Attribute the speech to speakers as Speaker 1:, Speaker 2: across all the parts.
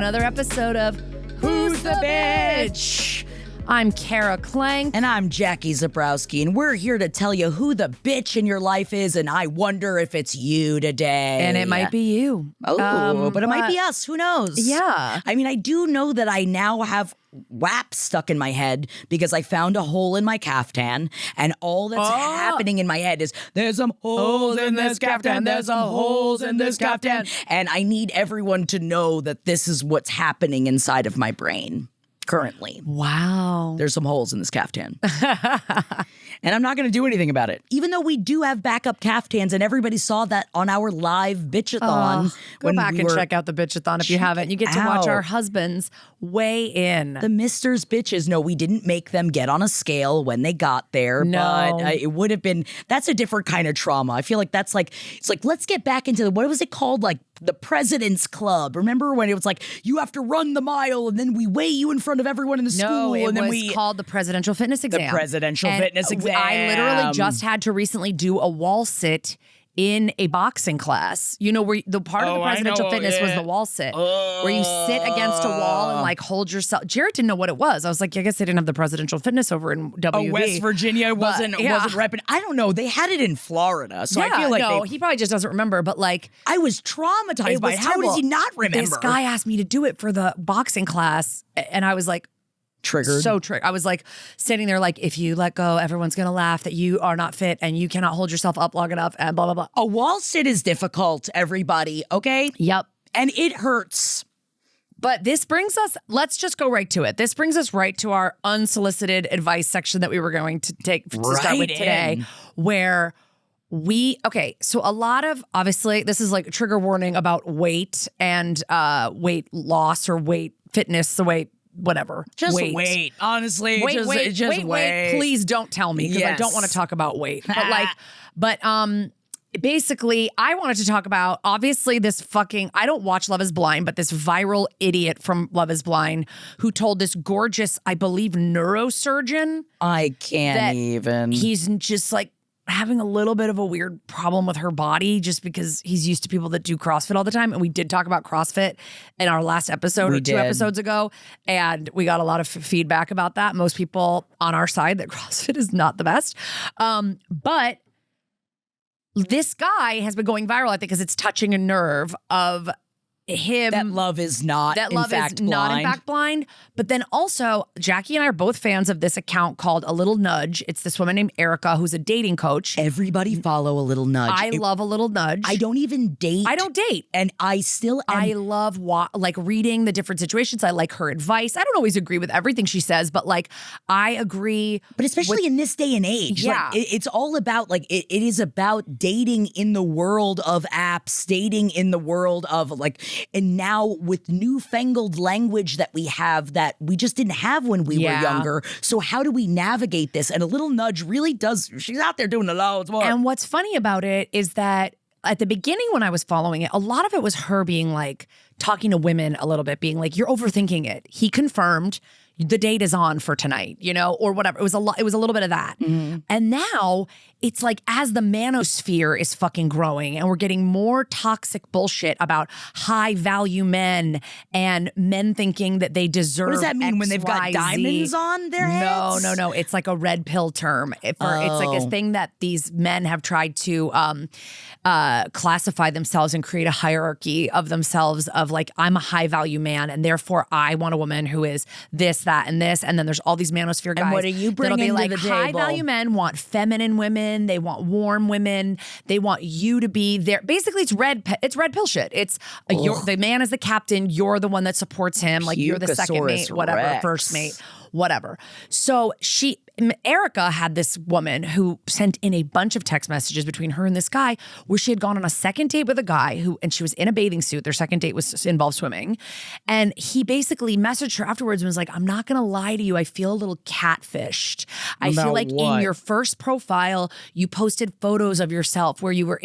Speaker 1: another episode of Who's the Bitch? I'm Kara Klang.
Speaker 2: And I'm Jackie Zabrowski, and we're here to tell you who the bitch in your life is, and I wonder if it's you today.
Speaker 1: And it might be you.
Speaker 2: Oh, but it might be us. Who knows?
Speaker 1: Yeah.
Speaker 2: I mean, I do know that I now have WAP stuck in my head because I found a hole in my caftan, and all that's happening in my head is, there's some holes in this caftan, there's some holes in this caftan. And I need everyone to know that this is what's happening inside of my brain currently.
Speaker 1: Wow.
Speaker 2: There's some holes in this caftan. And I'm not going to do anything about it. Even though we do have backup caftans, and everybody saw that on our live bitchathon.
Speaker 1: Go back and check out the bitchathon if you haven't. You get to watch our husbands weigh in.
Speaker 2: The Misters bitches. No, we didn't make them get on a scale when they got there.
Speaker 1: No.
Speaker 2: But it would have been, that's a different kind of trauma. I feel like that's like, it's like, let's get back into, what was it called? Like the President's Club. Remember when it was like, you have to run the mile and then we weigh you in front of everyone in the school.
Speaker 1: It
Speaker 2: and then
Speaker 1: was called the Presidential Fitness Exam.
Speaker 2: The Presidential Fitness Exam.
Speaker 1: I literally just had to recently do a wall sit in a boxing class. You know, where the part of the Presidential Fitness was the wall sit, where you sit against a wall and like hold yourself. Jared didn't know what it was. I was like, I guess they didn't have the Presidential Fitness over in WV.
Speaker 2: West Virginia wasn't repping. I don't know. They had it in Florida, so I feel like
Speaker 1: he probably just doesn't remember. But like,
Speaker 2: I was traumatized by it. How does he not remember?
Speaker 1: This guy asked me to do it for the boxing class, and I was like,
Speaker 2: triggered.
Speaker 1: So triggered. I was like standing there like, if you let go, everyone's going to laugh that you are not fit and you cannot hold yourself up long enough and blah, blah, blah.
Speaker 2: A wall sit is difficult, everybody, okay?
Speaker 1: Yep.
Speaker 2: And it hurts.
Speaker 1: But this brings us, let's just go right to it. This brings us right to our unsolicited advice section that we were going to take to start with today, where so a lot of, obviously, this is like a trigger warning about weight and weight loss or weight fitness, the weight whatever.
Speaker 2: Just wait. Honestly, just wait.
Speaker 1: Please don't tell me because I don't want to talk about weight. But basically, I wanted to talk about, obviously, this I don't watch Love is Blind, but this viral idiot from Love is Blind who told this gorgeous, I believe, neurosurgeon.
Speaker 2: I can't even.
Speaker 1: He's just like having a little bit of a weird problem with her body just because he's used to people that do CrossFit all the time. And we did talk about CrossFit in our last episode two episodes ago. And we got a lot of feedback about that. Most people on our side that CrossFit is not the best. But this guy has been going viral, I think, because it's touching a nerve of him.
Speaker 2: That love is not, in fact,
Speaker 1: blind. But then also, Jackie and I are both fans of this account called A Little Nudge. It's this woman named Erica who's a dating coach.
Speaker 2: Everybody follow A Little Nudge.
Speaker 1: I love A Little Nudge.
Speaker 2: I don't even date.
Speaker 1: I don't date.
Speaker 2: And I still am.
Speaker 1: I love like reading the different situations. I like her advice. I don't always agree with everything she says, but like I agree.
Speaker 2: But especially in this day and age.
Speaker 1: Yeah.
Speaker 2: Like, it's all about like, it is about dating in the world of apps, dating in the world of like, and now with newfangled language that we have that we just didn't have when we were younger. So how do we navigate this? And A Little Nudge really does. She's out there doing the loads more.
Speaker 1: And what's funny about it is that at the beginning when I was following it, a lot of it was her being like, talking to women a little bit, being like, you're overthinking it. He confirmed the date is on for tonight, you know, or whatever. It was a little bit of that. Mm-hmm. And now it's like as the manosphere is fucking growing and we're getting more toxic bullshit about high value men and men thinking that they deserve.
Speaker 2: What does that mean when they've got diamonds on their heads?
Speaker 1: No. It's like a red pill term. It's like a thing that these men have tried to classify themselves and create a hierarchy of themselves of like, I'm a high value man and therefore I want a woman who is this, that, and this. And then there's all these manosphere guys.
Speaker 2: And what are you bringing
Speaker 1: to the table? High value men want feminine women. They want warm women. They want you to be there. Basically, it's red pill shit. It's the man is the captain. You're the one that supports him. Like you're the second mate, whatever,
Speaker 2: Rex.
Speaker 1: first mate, whatever. So Erica had this woman who sent in a bunch of text messages between her and this guy where she had gone on a second date with a guy and she was in a bathing suit. Their second date involved swimming. And he basically messaged her afterwards and was like, I'm not going to lie to you. I feel a little catfished. I feel like in your first profile, you posted photos of yourself where you were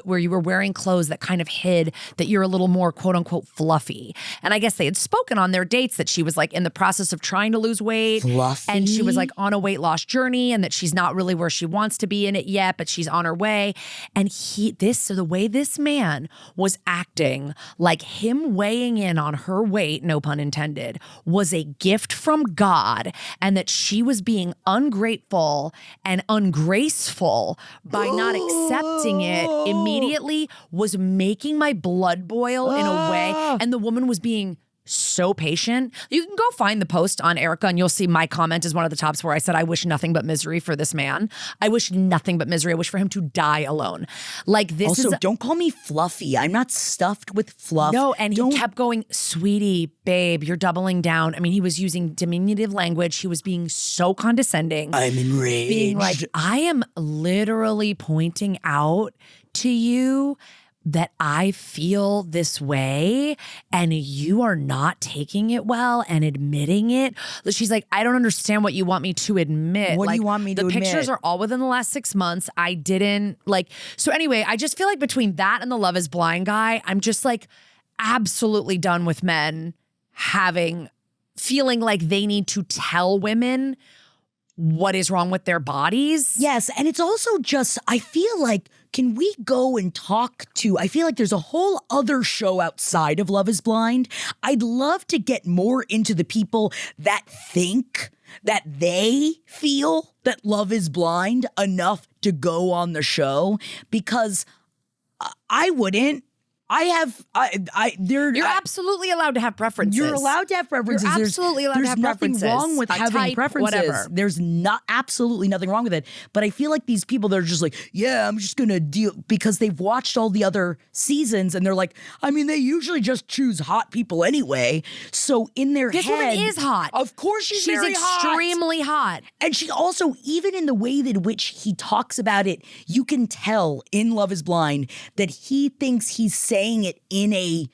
Speaker 1: where you were wearing clothes that kind of hid that you're a little more quote unquote fluffy. And I guess they had spoken on their dates that she was like in the process of trying to lose weight.
Speaker 2: Fluffy?
Speaker 1: And she was like on a weight weight loss journey and that she's not really where she wants to be in it yet, but she's on her way. And so the way this man was acting, like him weighing in on her weight, no pun intended, was a gift from God, and that she was being ungrateful and ungraceful by not accepting it immediately was making my blood boil in a way. And the woman was being so patient. You can go find the post on Erica and you'll see my comment is one of the tops where I said, I wish nothing but misery for this man. I wish nothing but misery. I wish for him to die alone. Like this
Speaker 2: also, don't call me fluffy. I'm not stuffed with fluff.
Speaker 1: No, and he kept going, sweetie, babe, you're doubling down. I mean, he was using diminutive language. He was being so condescending.
Speaker 2: I'm enraged.
Speaker 1: Being like, I am literally pointing out to you that I feel this way and you are not taking it well and admitting it. She's like, I don't understand what you want me to admit.
Speaker 2: What do you want me to admit?
Speaker 1: The pictures are all within the last 6 months. I didn't so anyway, I just feel like between that and the Love is Blind guy, I'm just like absolutely done with men feeling like they need to tell women what is wrong with their bodies.
Speaker 2: Yes, and it's also just, I feel like, can we go and I feel like there's a whole other show outside of Love is Blind. I'd love to get more into the people that think that they feel that Love is Blind enough to go on the show, because I wouldn't.
Speaker 1: You're absolutely allowed to have preferences.
Speaker 2: You're allowed to have preferences.
Speaker 1: You're absolutely allowed to have preferences.
Speaker 2: There's nothing wrong with having
Speaker 1: type,
Speaker 2: preferences.
Speaker 1: Whatever.
Speaker 2: There's absolutely nothing wrong with it. But I feel like these people that are just like, yeah, I'm just going to deal, because they've watched all the other seasons and they're like, I mean, they usually just choose hot people anyway. So in their head.
Speaker 1: This woman is hot.
Speaker 2: Of course she's very
Speaker 1: extremely hot.
Speaker 2: And she also, even in the way in which he talks about it, you can tell in Love is Blind that he thinks he's saying it in a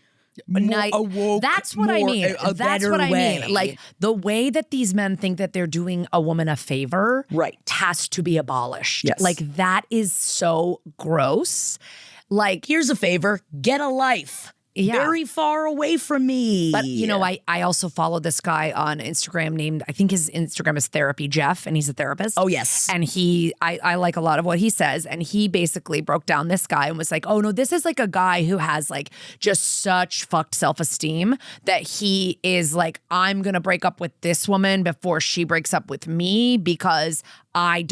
Speaker 2: woke,
Speaker 1: that's what I mean. That's what I
Speaker 2: way.
Speaker 1: mean. Like the way that these men think that they're doing a woman a favor,
Speaker 2: right,
Speaker 1: has to be abolished.
Speaker 2: Yes.
Speaker 1: Like that is so gross. Like,
Speaker 2: here's a favor: get a life.
Speaker 1: Yeah.
Speaker 2: Very far away from me.
Speaker 1: But, you know, I also follow this guy on Instagram named, I think his Instagram is Therapy Jeff, and he's a therapist.
Speaker 2: Oh, yes.
Speaker 1: And I like a lot of what he says. And he basically broke down this guy and was like, oh, no, this is like a guy who has like just such fucked self-esteem that he is like, I'm going to break up with this woman before she breaks up with me because I'm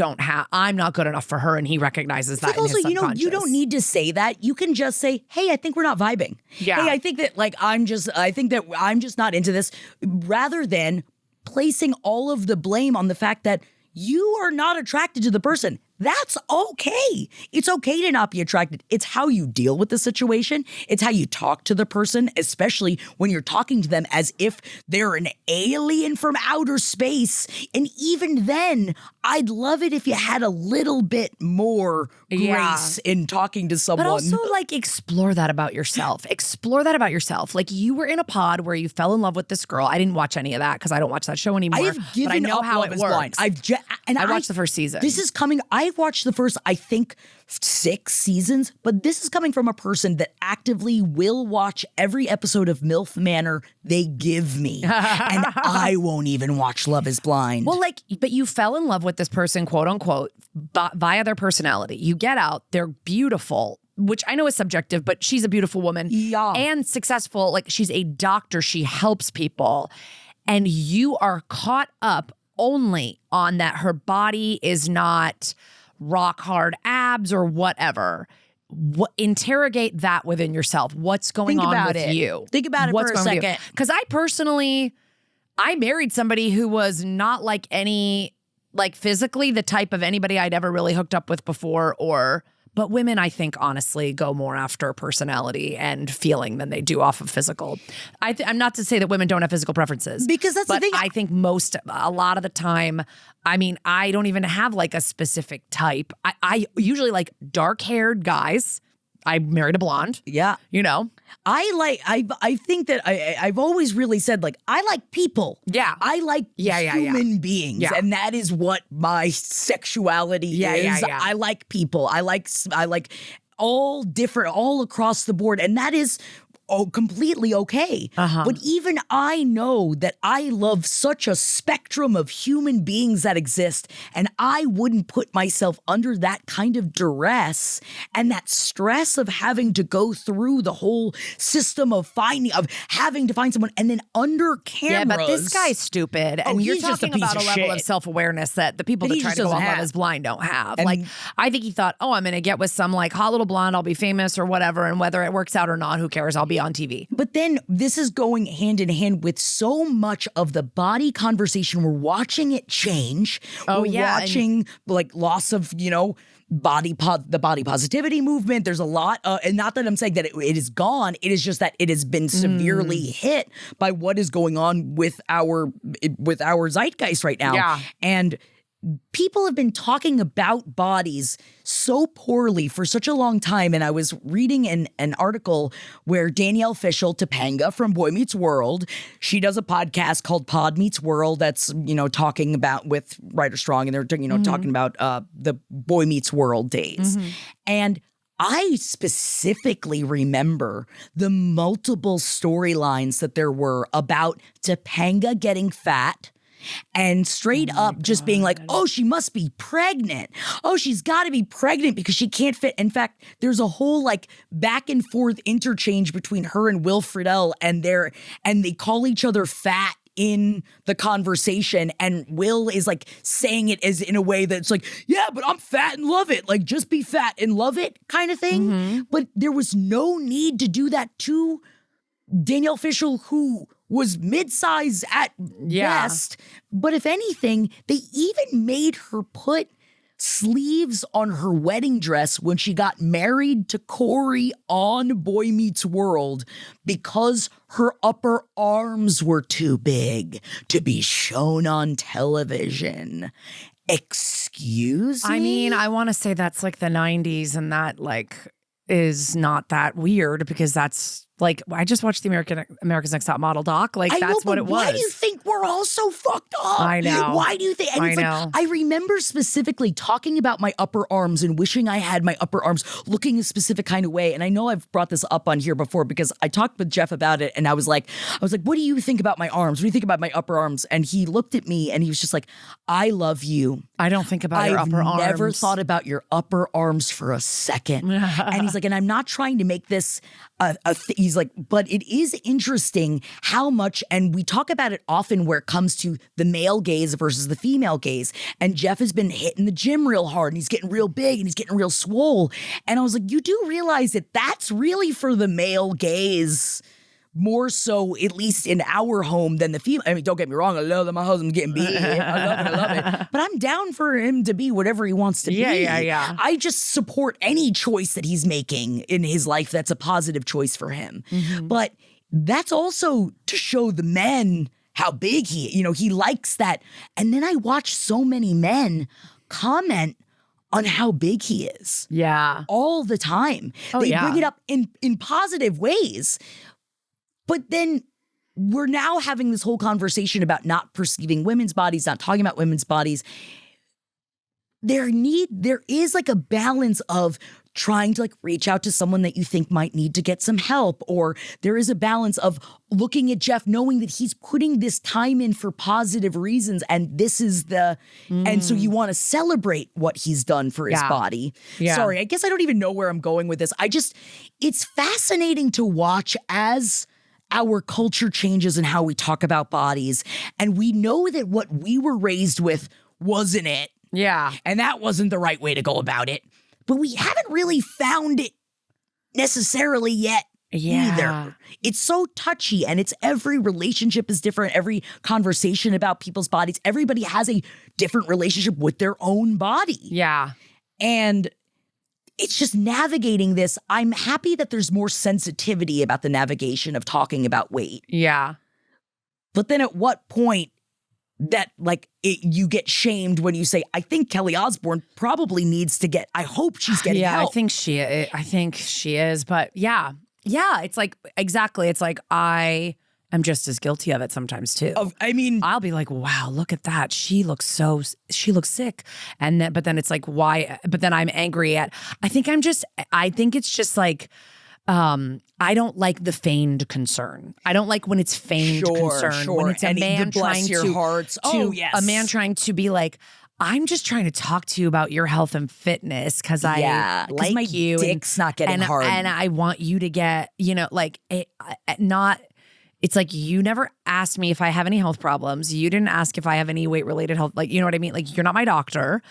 Speaker 1: not good enough for her, and he recognizes that.
Speaker 2: Also,
Speaker 1: in his subconscious.
Speaker 2: You don't need to say that. You can just say, "Hey, I think we're not vibing.
Speaker 1: Yeah.
Speaker 2: Hey, I think that I'm just not into this." Rather than placing all of the blame on the fact that you are not attracted to the person. That's okay. It's okay to not be attracted. It's how you deal with the situation. It's how you talk to the person, especially when you're talking to them as if they're an alien from outer space. And even then, I'd love it if you had a little bit more grace in talking to someone.
Speaker 1: But also, like, explore that about yourself. Explore that about yourself. Like, you were in a pod where you fell in love with this girl. I didn't watch any of that because I don't watch that show anymore.
Speaker 2: I have given
Speaker 1: but I know
Speaker 2: up
Speaker 1: how
Speaker 2: Love
Speaker 1: it
Speaker 2: is
Speaker 1: works.
Speaker 2: Blind. I
Speaker 1: watched the first season.
Speaker 2: This is coming. I've watched the first, I think, 6 seasons, but this is coming from a person that actively will watch every episode of MILF Manor they give me. And I won't even watch Love is Blind.
Speaker 1: Well, but you fell in love with this person, quote unquote, via their personality. You get out, they're beautiful, which I know is subjective, but she's a beautiful woman.
Speaker 2: Yeah.
Speaker 1: And successful. Like, she's a doctor. She helps people. And you are caught up only on that her body is not rock hard abs or whatever. Interrogate that within yourself. What's going on with you?
Speaker 2: Think about it for a second.
Speaker 1: Because I married somebody who was not like physically the type of anybody I'd ever really hooked up with before, but women, I think, honestly, go more after personality and feeling than they do off of physical. I'm not to say that women don't have physical preferences.
Speaker 2: Because that's the thing.
Speaker 1: I think a lot of the time, I mean, I don't even have like a specific type. I usually like dark-haired guys. I married a blonde.
Speaker 2: Yeah.
Speaker 1: You know?
Speaker 2: I think that I've always really said, like, I like people.
Speaker 1: Yeah.
Speaker 2: I like human beings.
Speaker 1: Yeah.
Speaker 2: And that is what my sexuality is.
Speaker 1: Yeah.
Speaker 2: I like people. I like all different, all across the board. And that is completely okay. But even I know that I love such a spectrum of human beings that exist, and I wouldn't put myself under that kind of duress and that stress of having to go through the whole system of having to find someone and then under cameras.
Speaker 1: Yeah, but this guy's stupid. And you're
Speaker 2: he's just
Speaker 1: talking
Speaker 2: a piece
Speaker 1: about a
Speaker 2: of
Speaker 1: level
Speaker 2: shit.
Speaker 1: of self-awareness that the people
Speaker 2: That
Speaker 1: that
Speaker 2: he
Speaker 1: try
Speaker 2: just
Speaker 1: to go
Speaker 2: doesn't
Speaker 1: on Love
Speaker 2: have.
Speaker 1: is Blind don't have.
Speaker 2: And-
Speaker 1: like, I think he thought, oh, I'm going to get with some like hot little blonde, I'll be famous or whatever, and whether it works out or not, who cares? I'll be on TV.
Speaker 2: But then this is going hand in hand with so much of the body conversation. We're watching it change.
Speaker 1: Oh,
Speaker 2: We're
Speaker 1: yeah,
Speaker 2: watching like loss of, the body positivity movement. There's a lot, and not that I'm saying that it is gone. It is just that it has been severely hit by what is going on with our zeitgeist right now.
Speaker 1: Yeah.
Speaker 2: And people have been talking about bodies so poorly for such a long time. And I was reading an article where Danielle Fishel, Topanga from Boy Meets World, she does a podcast called Pod Meets World that's, talking about with Ryder Strong, and they're, talking about the Boy Meets World days. And I specifically remember the multiple storylines that there were about Topanga getting fat, and straight up just being like, oh, she must be pregnant. Oh, she's got to be pregnant because she can't fit. In fact, there's a whole like back and forth interchange between her and Will Friedle, and they call each other fat in the conversation, and Will is like saying it as in a way that's like, yeah, but I'm fat and love it. Like, just be fat and love it kind of thing. But there was no need to do that to Danielle Fishel, who was mid-size at best. But if anything, they even made her put sleeves on her wedding dress when she got married to Corey on Boy Meets World because her upper arms were too big to be shown on television. Excuse me?
Speaker 1: I mean, I want to say that's like the 90s, and that like is not that weird because that's like, I just watched the America's Next Top Model doc. Like, that's what it was.
Speaker 2: Why do you think we're all so fucked up?
Speaker 1: I know.
Speaker 2: Why do you think? And
Speaker 1: I
Speaker 2: it's
Speaker 1: know.
Speaker 2: like, I remember specifically talking about my upper arms and wishing I had my upper arms looking a specific kind of way. And I know I've brought this up on here before because I talked with Jeff about it, and I was like, what do you think about my arms? What do you think about my upper arms? And he looked at me and he was just like, I love you.
Speaker 1: I don't think about your upper arms.
Speaker 2: I've never thought about your upper arms for a second. And he's like, and I'm not trying to make this he's like, but it is interesting how much, and we talk about it often where it comes to the male gaze versus the female gaze. And Jeff has been hitting the gym real hard, and he's getting real big, and he's getting real swole. And I was like, you do realize that that's really for the male gaze more so, at least in our home, than the female. I mean, don't get me wrong. I love that my husband's getting big. I love it. But I'm down for him to be whatever he wants to be.
Speaker 1: Yeah.
Speaker 2: I just support any choice that he's making in his life that's a positive choice for him. But that's also to show the men how big he likes that. And then I watch so many men comment on how big he is.
Speaker 1: Yeah.
Speaker 2: All the time. They bring it up in positive ways. But then we're now having this whole conversation about not perceiving women's bodies, not talking about women's bodies. There is like a balance of trying to like reach out to someone that you think might need to get some help, or there is a balance of looking at Jeff knowing that he's putting this time in for positive reasons, and this is and so you want to celebrate what he's done for his body. Sorry, I guess I don't even know where I'm going with this. It's fascinating to watch as our culture changes and how we talk about bodies. And we know that what we were raised with wasn't it.
Speaker 1: Yeah.
Speaker 2: And that wasn't the right way to go about it. But we haven't really found it necessarily yet either. It's so touchy, and every relationship is different. Every conversation about people's bodies, everybody has a different relationship with their own body.
Speaker 1: Yeah.
Speaker 2: And it's just navigating this. I'm happy that there's more sensitivity about the navigation of talking about weight.
Speaker 1: Yeah.
Speaker 2: But then at what point that you get shamed when you say, I think Kelly Osbourne probably needs to get, I hope she's getting help.
Speaker 1: I think she is. But yeah, it's like, exactly. It's like, I am just as guilty of it sometimes too. I'll be like, wow, look at that. She looks sick. But then it's like, why? But then I'm angry I think it's just like, I don't like the feigned concern. I don't like when it's feigned concern.
Speaker 2: Sure.
Speaker 1: When it's a
Speaker 2: And
Speaker 1: man
Speaker 2: bless
Speaker 1: trying
Speaker 2: your
Speaker 1: to,
Speaker 2: hearts. Oh, yes.
Speaker 1: a man trying to be like, I'm just trying to talk to you about your health and fitness because I like
Speaker 2: my
Speaker 1: you.
Speaker 2: dick's not getting hard.
Speaker 1: And I want you to get, like, it's like you never asked me if I have any health problems. You didn't ask if I have any weight-related health. Like, you know what I mean? Like, you're not my doctor.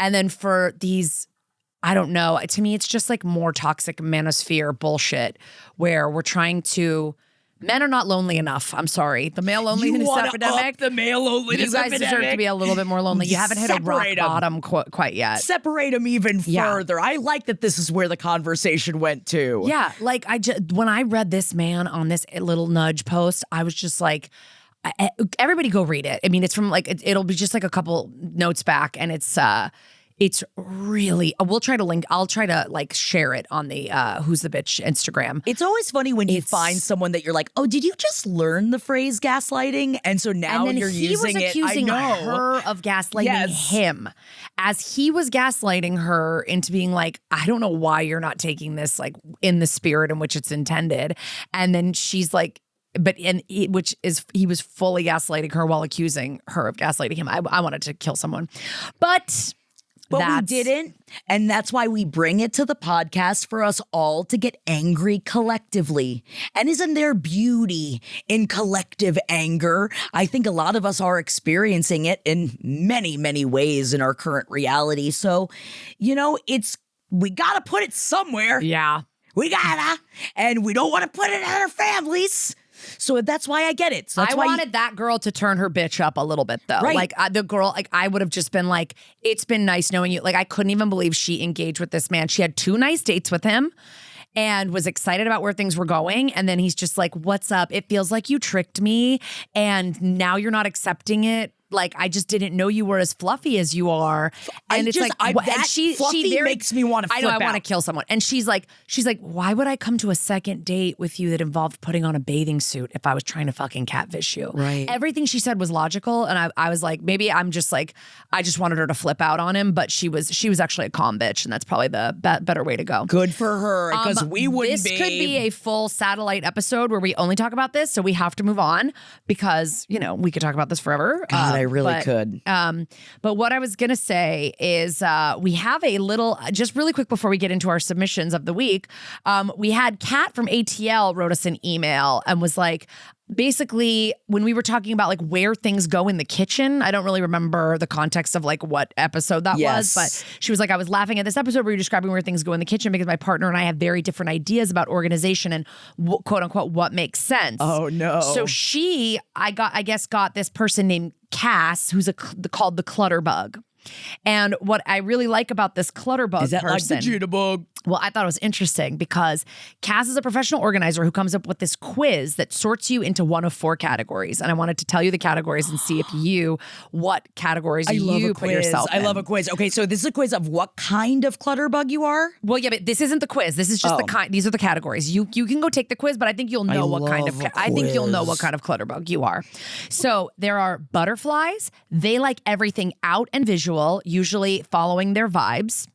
Speaker 1: And then for these, I don't know. To me, it's just like more toxic manosphere bullshit where we're trying to. Men are not lonely enough. I'm sorry. The male loneliness epidemic.
Speaker 2: Up the male loneliness
Speaker 1: You guys deserve to be a little bit more lonely. You haven't hit a rock bottom quite yet.
Speaker 2: Separate them even further. I like that this is where the conversation went to.
Speaker 1: Yeah, like when I read this man on this little nudge post, I was just like, everybody go read it. I mean, it's from like it'll be just like a couple notes back, and it's really, I'll try to like share it on the Who's the Bitch Instagram.
Speaker 2: It's always funny when you find someone that you're like, oh, did you just learn the phrase gaslighting? And so now you're using it.
Speaker 1: He was accusing her of gaslighting him as he was gaslighting her into being like, I don't know why you're not taking this like in the spirit in which it's intended. And then she's like, he was fully gaslighting her while accusing her of gaslighting him. I wanted to kill someone. But
Speaker 2: we didn't. And that's why we bring it to the podcast for us all to get angry collectively. And isn't there beauty in collective anger? I think a lot of us are experiencing it in many, many ways in our current reality. So, we got to put it somewhere.
Speaker 1: Yeah.
Speaker 2: We gotta. And we don't want to put it on our families. So that's why I get it. So
Speaker 1: I wanted that girl to turn her bitch up a little bit, though.
Speaker 2: Right.
Speaker 1: Like the girl, like I would have just been like, it's been nice knowing you. Like I couldn't even believe she engaged with this man. She had 2 nice dates with him and was excited about where things were going. And then he's just like, what's up? It feels like you tricked me and now you're not accepting it. Like, I just didn't know you were as fluffy as you are. And
Speaker 2: Fluffy makes me want to flip out.
Speaker 1: I know, I want to kill someone. And she's like, why would I come to a second date with you that involved putting on a bathing suit if I was trying to fucking catfish you?
Speaker 2: Right.
Speaker 1: Everything she said was logical. And I was like, maybe I'm just like, I just wanted her to flip out on him. But she was actually a calm bitch. And that's probably the better way to go.
Speaker 2: Good for her. Because we wouldn't
Speaker 1: This could be a full satellite episode where we only talk about this. So we have to move on because, we could talk about this forever.
Speaker 2: God, I really could.
Speaker 1: But what I was going to say is we have a little, just really quick before we get into our submissions of the week, we had Kat from ATL wrote us an email and was like, basically, when we were talking about like where things go in the kitchen, I don't really remember the context of like what episode that was, but she was like, I was laughing at this episode where you're describing where things go in the kitchen because my partner and I have very different ideas about organization and quote unquote what makes sense.
Speaker 2: Oh no.
Speaker 1: So I guess got this person named Cass who's called the clutter bug. And what I really like about this clutter bug
Speaker 2: is that
Speaker 1: person,
Speaker 2: like the jitterbug?
Speaker 1: Well, I thought it was interesting because Cass is a professional organizer who comes up with this quiz that sorts you into one of 4 categories. And I wanted to tell you the categories and see what categories you put yourself in.
Speaker 2: I love a quiz. Okay, so this is a quiz of what kind of clutter bug you are?
Speaker 1: Well, yeah, but this isn't the quiz. This is just the kind. These are the categories. You can go take the quiz, but I think you'll know what kind of clutter bug you are. So there are butterflies. They like everything out and visual, usually following their vibes.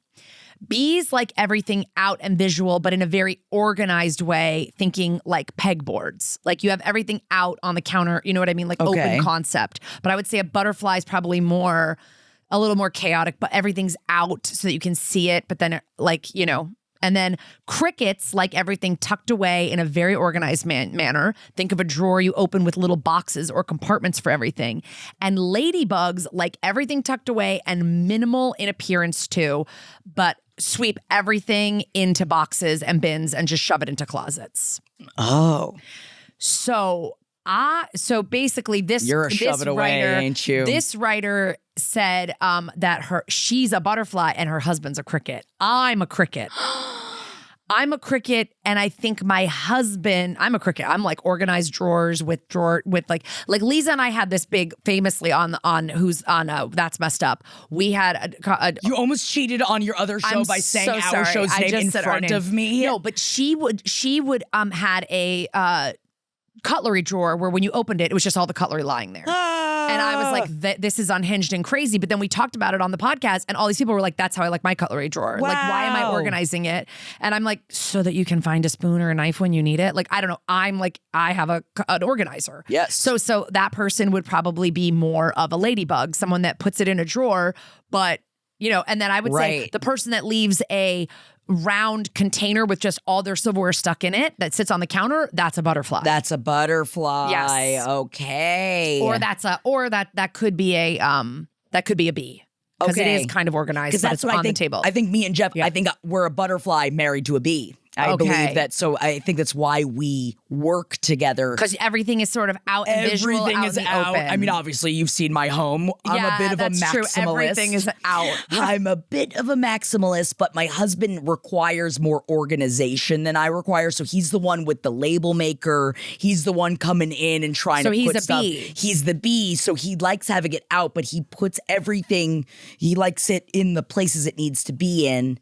Speaker 1: Bees like everything out and visual, but in a very organized way, thinking like pegboards. Like you have everything out on the counter, you know what I mean? Like open concept. But I would say a butterfly is probably a little more chaotic, but everything's out so that you can see it. But then and then crickets like everything tucked away in a very organized manner. Think of a drawer you open with little boxes or compartments for everything. And ladybugs like everything tucked away and minimal in appearance too, but sweep everything into boxes and bins and just shove it into closets.
Speaker 2: Oh.
Speaker 1: So basically
Speaker 2: You're a shove it away, ain't you?
Speaker 1: This writer said that she's a butterfly and her husband's a cricket. I'm a cricket. I'm a cricket, and I think my husband, I'm a cricket. I'm like organized drawers with like Lisa and I had this big, famously on That's Messed Up. We had
Speaker 2: you almost cheated on your other show by saying our show's name in front of me.
Speaker 1: No, but she would had a cutlery drawer where when you opened it, it was just all the cutlery lying there. And I was like, this is unhinged and crazy. But then we talked about it on the podcast, and all these people were like, that's how I like my cutlery drawer.
Speaker 2: Wow.
Speaker 1: Like, why am I organizing it? And I'm like, so that you can find a spoon or a knife when you need it. Like, I don't know. I'm like, I have an organizer.
Speaker 2: Yes.
Speaker 1: So that person would probably be more of a ladybug, someone that puts it in a drawer, but, you know, and then I would say the person that leaves a round container with just all their silverware stuck in it that sits on the counter, that's a butterfly.
Speaker 2: That's a butterfly.
Speaker 1: Yes.
Speaker 2: Okay.
Speaker 1: Or that could be a bee. Because it is kind of organized, but it's on the table.
Speaker 2: I think me and Jeff, I think we're a butterfly married to a bee. I believe that. So I think that's why we work together.
Speaker 1: Because everything is sort of out and visual,
Speaker 2: everything
Speaker 1: out
Speaker 2: is
Speaker 1: in the
Speaker 2: out.
Speaker 1: open.
Speaker 2: I mean, obviously, you've seen my home. I'm a bit of a maximalist.
Speaker 1: True. Everything is out.
Speaker 2: I'm a bit of a maximalist, but my husband requires more organization than I require. So he's the one with the label maker. He's the one coming in and trying to put stuff.
Speaker 1: Bee.
Speaker 2: He's the bee. So he likes having it out, but he puts everything, he likes it in the places it needs to be in.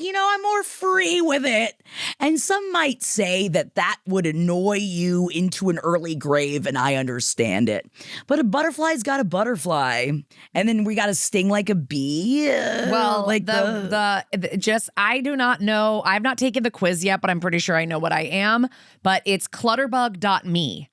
Speaker 2: And I'm more free with it. And some might say that would annoy you into an early grave, and I understand it. But a butterfly's got a butterfly, and then we got to sting like a bee.
Speaker 1: Well, like I do not know. I've not taken the quiz yet, but I'm pretty sure I know what I am. But it's clutterbug.me.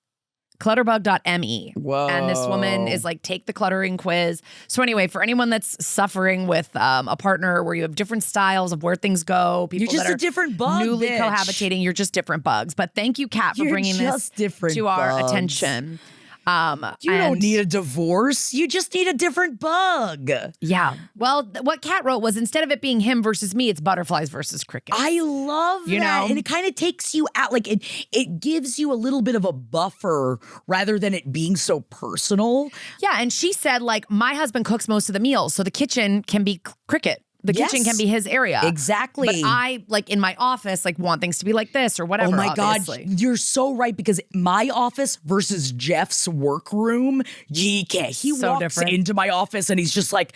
Speaker 1: Clutterbug.me.
Speaker 2: Whoa.
Speaker 1: And this woman is like, take the cluttering quiz. So anyway, for anyone that's suffering with a partner where you have different styles of where things go, people
Speaker 2: you're just
Speaker 1: that are
Speaker 2: a different bug,
Speaker 1: newly
Speaker 2: bitch.
Speaker 1: cohabitating, you're just different bugs. But thank you, Kat, for bringing this to our attention.
Speaker 2: You don't need a divorce. You just need a different bug.
Speaker 1: Yeah. Well, what Kat wrote was, instead of it being him versus me, it's butterflies versus crickets.
Speaker 2: I love that. And it kind of takes you out. Like it gives you a little bit of a buffer rather than it being so personal.
Speaker 1: Yeah. And she said, like, my husband cooks most of the meals, so the kitchen can be cricket. The kitchen can be his area.
Speaker 2: Exactly.
Speaker 1: But I, like, in my office, like, want things to be like this or whatever.
Speaker 2: Oh my
Speaker 1: obviously.
Speaker 2: God, you're so right, because my office versus Jeff's workroom, he walks
Speaker 1: different.
Speaker 2: into my office and he's just like,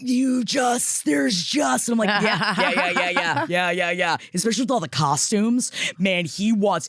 Speaker 2: there's just, and I'm like, yeah. Especially with all the costumes, man, he wants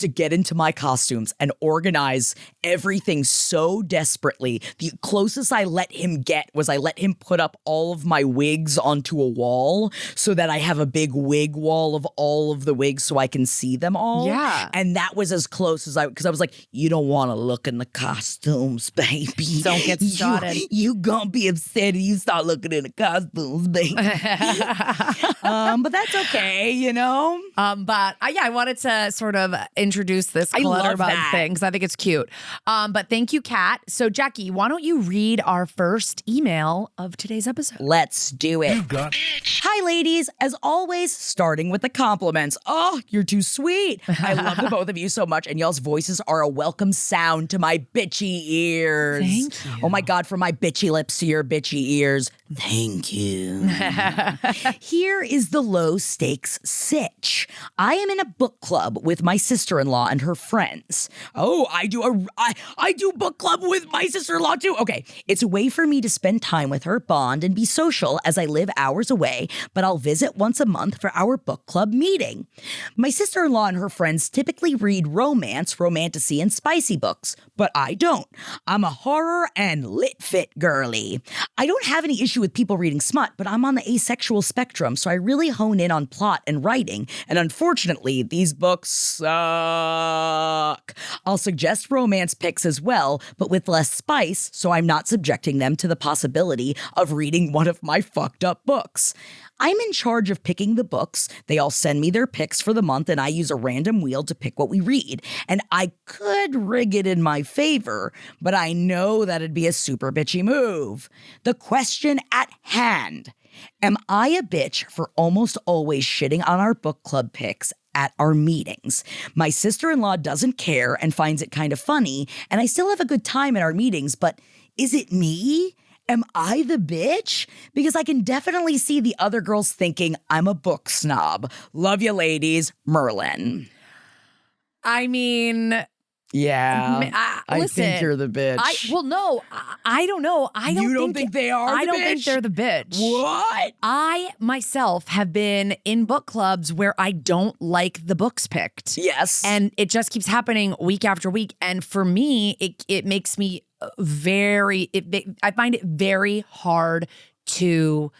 Speaker 2: to get into my costumes and organize everything so desperately. The closest I let him get was I let him put up all of my wigs onto a wall so that I have a big wig wall of all of the wigs so I can see them all.
Speaker 1: Yeah.
Speaker 2: And that was as close as because I was like, you don't want to look in the costumes, baby.
Speaker 1: Don't get started.
Speaker 2: You gonna be upset if you start looking in the costumes, baby. But that's okay, you know?
Speaker 1: But I wanted to sort of introduce this
Speaker 2: I love
Speaker 1: clutterbug
Speaker 2: that.
Speaker 1: thing because I think it's cute. But thank you, Kat. So, Jackie, why don't you read our first email of today's episode?
Speaker 2: Let's do it. Hi, ladies. As always, starting with the compliments. Oh, you're too sweet. I love the both of you so much, and y'all's voices are a welcome sound to my bitchy ears.
Speaker 1: Thank you.
Speaker 2: Oh my God, from my bitchy lips to your bitchy ears. Thank you. Here is the low stakes sitch. I am in a book club with my sister-in-law and her friends. Oh, I do book club with my sister-in-law too. Okay, it's a way for me to spend time with her, bond, and be social as I live hours away, but I'll visit once a month for our book club meeting. My sister-in-law and her friends typically read romance, romantasy, and spicy books, but I don't. I'm a horror and lit fit girly. I don't have any issue with people reading smut, but I'm on the asexual spectrum, so I really hone in on plot and writing, and unfortunately, these books suck. I'll suggest romance picks as well, but with less spice, so I'm not subjecting them to the possibility of reading one of my fucked up books. I'm in charge of picking the books. They all send me their picks for the month, and I use a random wheel to pick what we read. And I could rig it in my favor, but I know that'd be a super bitchy move. The question at hand: am I a bitch for almost always shitting on our book club picks at our meetings? My sister-in-law doesn't care and finds it kind of funny, and I still have a good time at our meetings, but is it me? Am I the bitch? Because I can definitely see the other girls thinking I'm a book snob. Love you, ladies. Merlin.
Speaker 1: I mean,
Speaker 2: yeah. I
Speaker 1: Listen,
Speaker 2: think you're the bitch.
Speaker 1: No, I don't know.
Speaker 2: You don't think they are
Speaker 1: I
Speaker 2: the
Speaker 1: don't think
Speaker 2: bitch?
Speaker 1: they're the bitch.
Speaker 2: What?
Speaker 1: I myself have been in book clubs where I don't like the books picked.
Speaker 2: Yes.
Speaker 1: And it just keeps happening week after week. And for me, it makes me I find it very hard to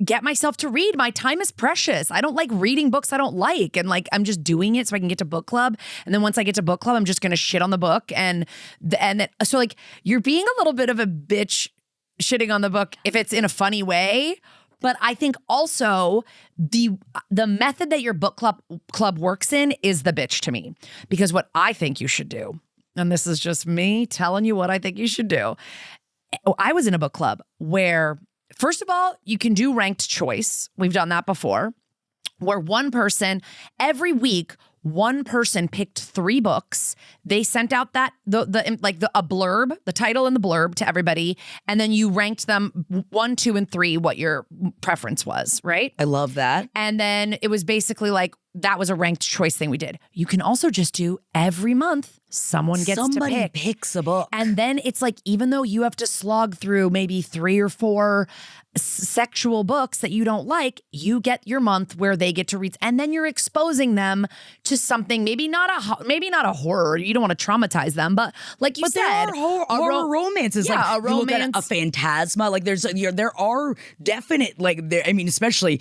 Speaker 1: get myself to read. My time is precious. I don't like reading books I don't like. And like, I'm just doing it so I can get to book club. And then once I get to book club, I'm just going to shit on the book. So like, you're being a little bit of a bitch shitting on the book if it's in a funny way. But I think also the method that your book club works in is the bitch to me. Because what I think you should do, and this is just me telling you what I think you should do. I was in a book club where, first of all, you can do ranked choice. We've done that before, where one person, every week, one person picked 3 books. They sent out a blurb, the title and the blurb to everybody, and then you ranked them 1, 2, and 3, what your preference was, right?
Speaker 2: I love that.
Speaker 1: And then it was basically like, that was a ranked choice thing we did. You can also just do every month, somebody
Speaker 2: picks a book.
Speaker 1: And then it's like, even though you have to slog through maybe 3 or 4 sexual books that you don't like, you get your month where they get to read. And then you're exposing them to something, maybe not a horror. You don't want to traumatize them, but like you said,
Speaker 2: there are horror romances.
Speaker 1: Yeah,
Speaker 2: like
Speaker 1: a romance.
Speaker 2: You look at a Phantasma. Like there are definite, especially,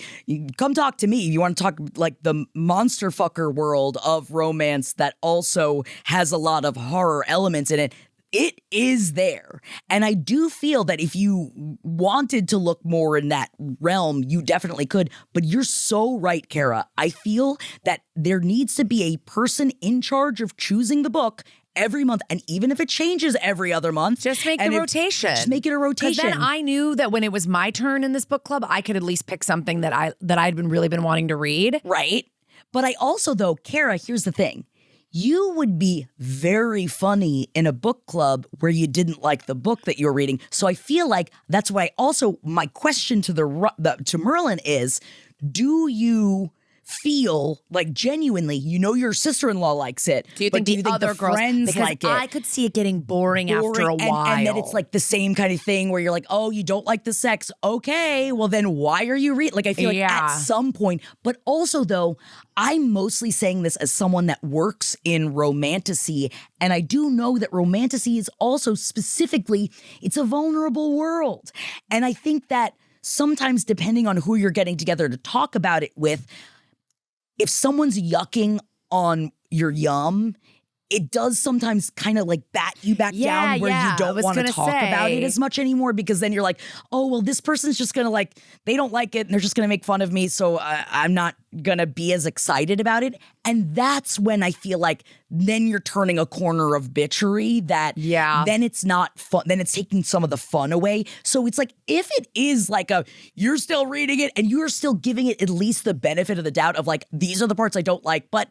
Speaker 2: come talk to me. You want to talk like the monster fucker world of romance that also has a lot of horror elements in it. It is there. And I do feel that if you wanted to look more in that realm, you definitely could. But you're so right, Kara. I feel that there needs to be a person in charge of choosing the book every month. And even if it changes every other month,
Speaker 1: just make the rotation.
Speaker 2: Just make it a rotation.
Speaker 1: Because then I knew that when it was my turn in this book club, I could at least pick something that I'd really been wanting to read.
Speaker 2: Right. But I also, though, Kara, here's the thing. You would be very funny in a book club where you didn't like the book that you were reading. So I feel like that's why also my question to Merlin is, do you feel like genuinely, your sister-in-law likes it?
Speaker 1: Do you think the other girls,
Speaker 2: friends like it?
Speaker 1: I could see it getting boring after a while.
Speaker 2: And then it's like the same kind of thing where you're like, oh, you don't like the sex. Okay, well then why are you reading? Like I feel like at some point, but also though, I'm mostly saying this as someone that works in romantasy, and I do know that romantasy is also specifically, it's a vulnerable world. And I think that sometimes depending on who you're getting together to talk about it with, if someone's yucking on your yum, it does sometimes kind of like bat you back down where you don't want to talk about it as much anymore, because then you're like, oh, well, this person's just going to they don't like it and they're just going to make fun of me. So I'm not going to be as excited about it. And that's when I feel like then you're turning a corner of bitchery that then it's not fun. Then it's taking some of the fun away. So it's like, if it is like you're still reading it and you're still giving it at least the benefit of the doubt of like, these are the parts I don't like, but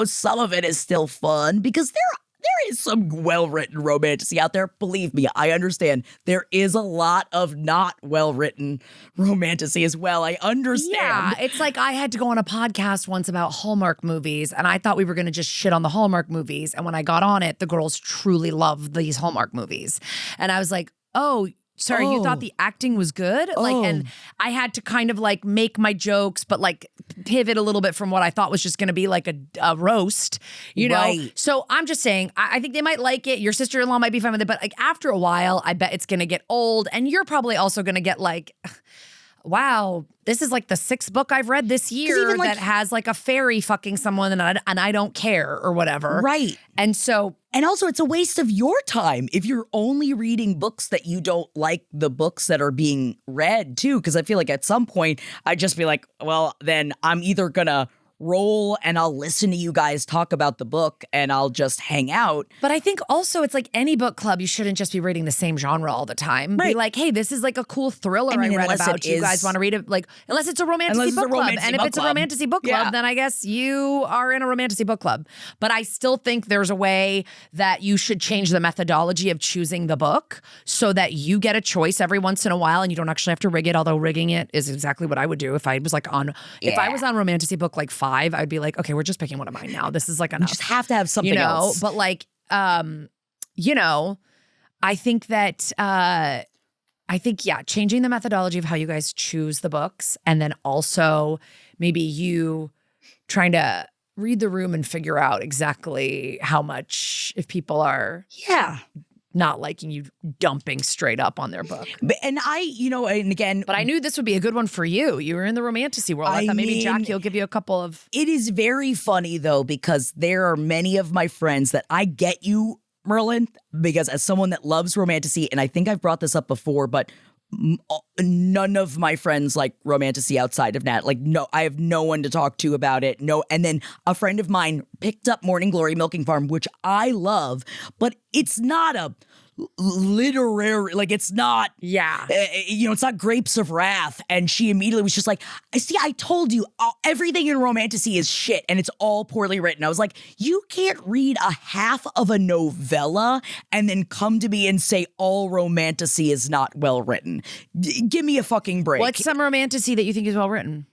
Speaker 2: some of it is still fun, because there is some well-written romantasy out there. Believe me, I understand. There is a lot of not well-written romantasy as well. I understand.
Speaker 1: Yeah, it's like I had to go on a podcast once about Hallmark movies, and I thought we were going to just shit on the Hallmark movies. And when I got on it, the girls truly love these Hallmark movies. And I was like, oh, sorry, you thought the acting was good? And I had to kind of make my jokes, but pivot a little bit from what I thought was just going to be like a roast, you know?
Speaker 2: Right.
Speaker 1: So I'm just saying, I think they might like it. Your sister-in-law might be fine with it, but after a while, I bet it's going to get old. And you're probably also going to get wow, this is the 6th book I've read this year that has a fairy fucking someone and I don't care or whatever.
Speaker 2: Right.
Speaker 1: And so...
Speaker 2: And also, it's a waste of your time if you're only reading books that you don't like the books that are being read, too. Because I feel like at some point, I'd just be like, well, then I'm either going to roll and I'll listen to you guys talk about the book and I'll just hang out.
Speaker 1: But I think also it's like any book club, you shouldn't just be reading the same genre all the time.
Speaker 2: Right.
Speaker 1: Be like, hey, this is a cool thriller I read about. You guys want to read it? Unless it's a romantasy book club. And if it's a romantasy book club, then I guess you are in a romantasy book club. But I still think there's a way that you should change the methodology of choosing the book so that you get a choice every once in a while and you don't actually have to rig it, although rigging it is exactly what I would do if I was if I was on romantasy book 5, I'd be like, okay, we're just picking one of mine now. This is enough.
Speaker 2: You just have to have something else.
Speaker 1: But you know, I think that, changing the methodology of how you guys choose the books, and then also maybe you trying to read the room and figure out exactly how much, if people are not liking you, dumping straight up on their book.
Speaker 2: And and again.
Speaker 1: But I knew this would be a good one for you. You were in the romantasy world. I thought maybe Jackie will give you a couple of.
Speaker 2: It is very funny, though, because there are many of my friends that I get you, Merlin, because as someone that loves romantasy, and I think I've brought this up before, but none of my friends like romantasy outside of Nat. Like, no, I have no one to talk to about it. No. And then a friend of mine picked up Morning Glory Milking Farm, which I love, but it's not a literary, like it's not, it's not Grapes of Wrath. And she immediately was just like, I told you everything in romantasy is shit and it's all poorly written. I was like, you can't read a half of a novella and then come to me and say all romantasy is not well written. Give me a fucking break.
Speaker 1: What's some romantasy that you think is well written?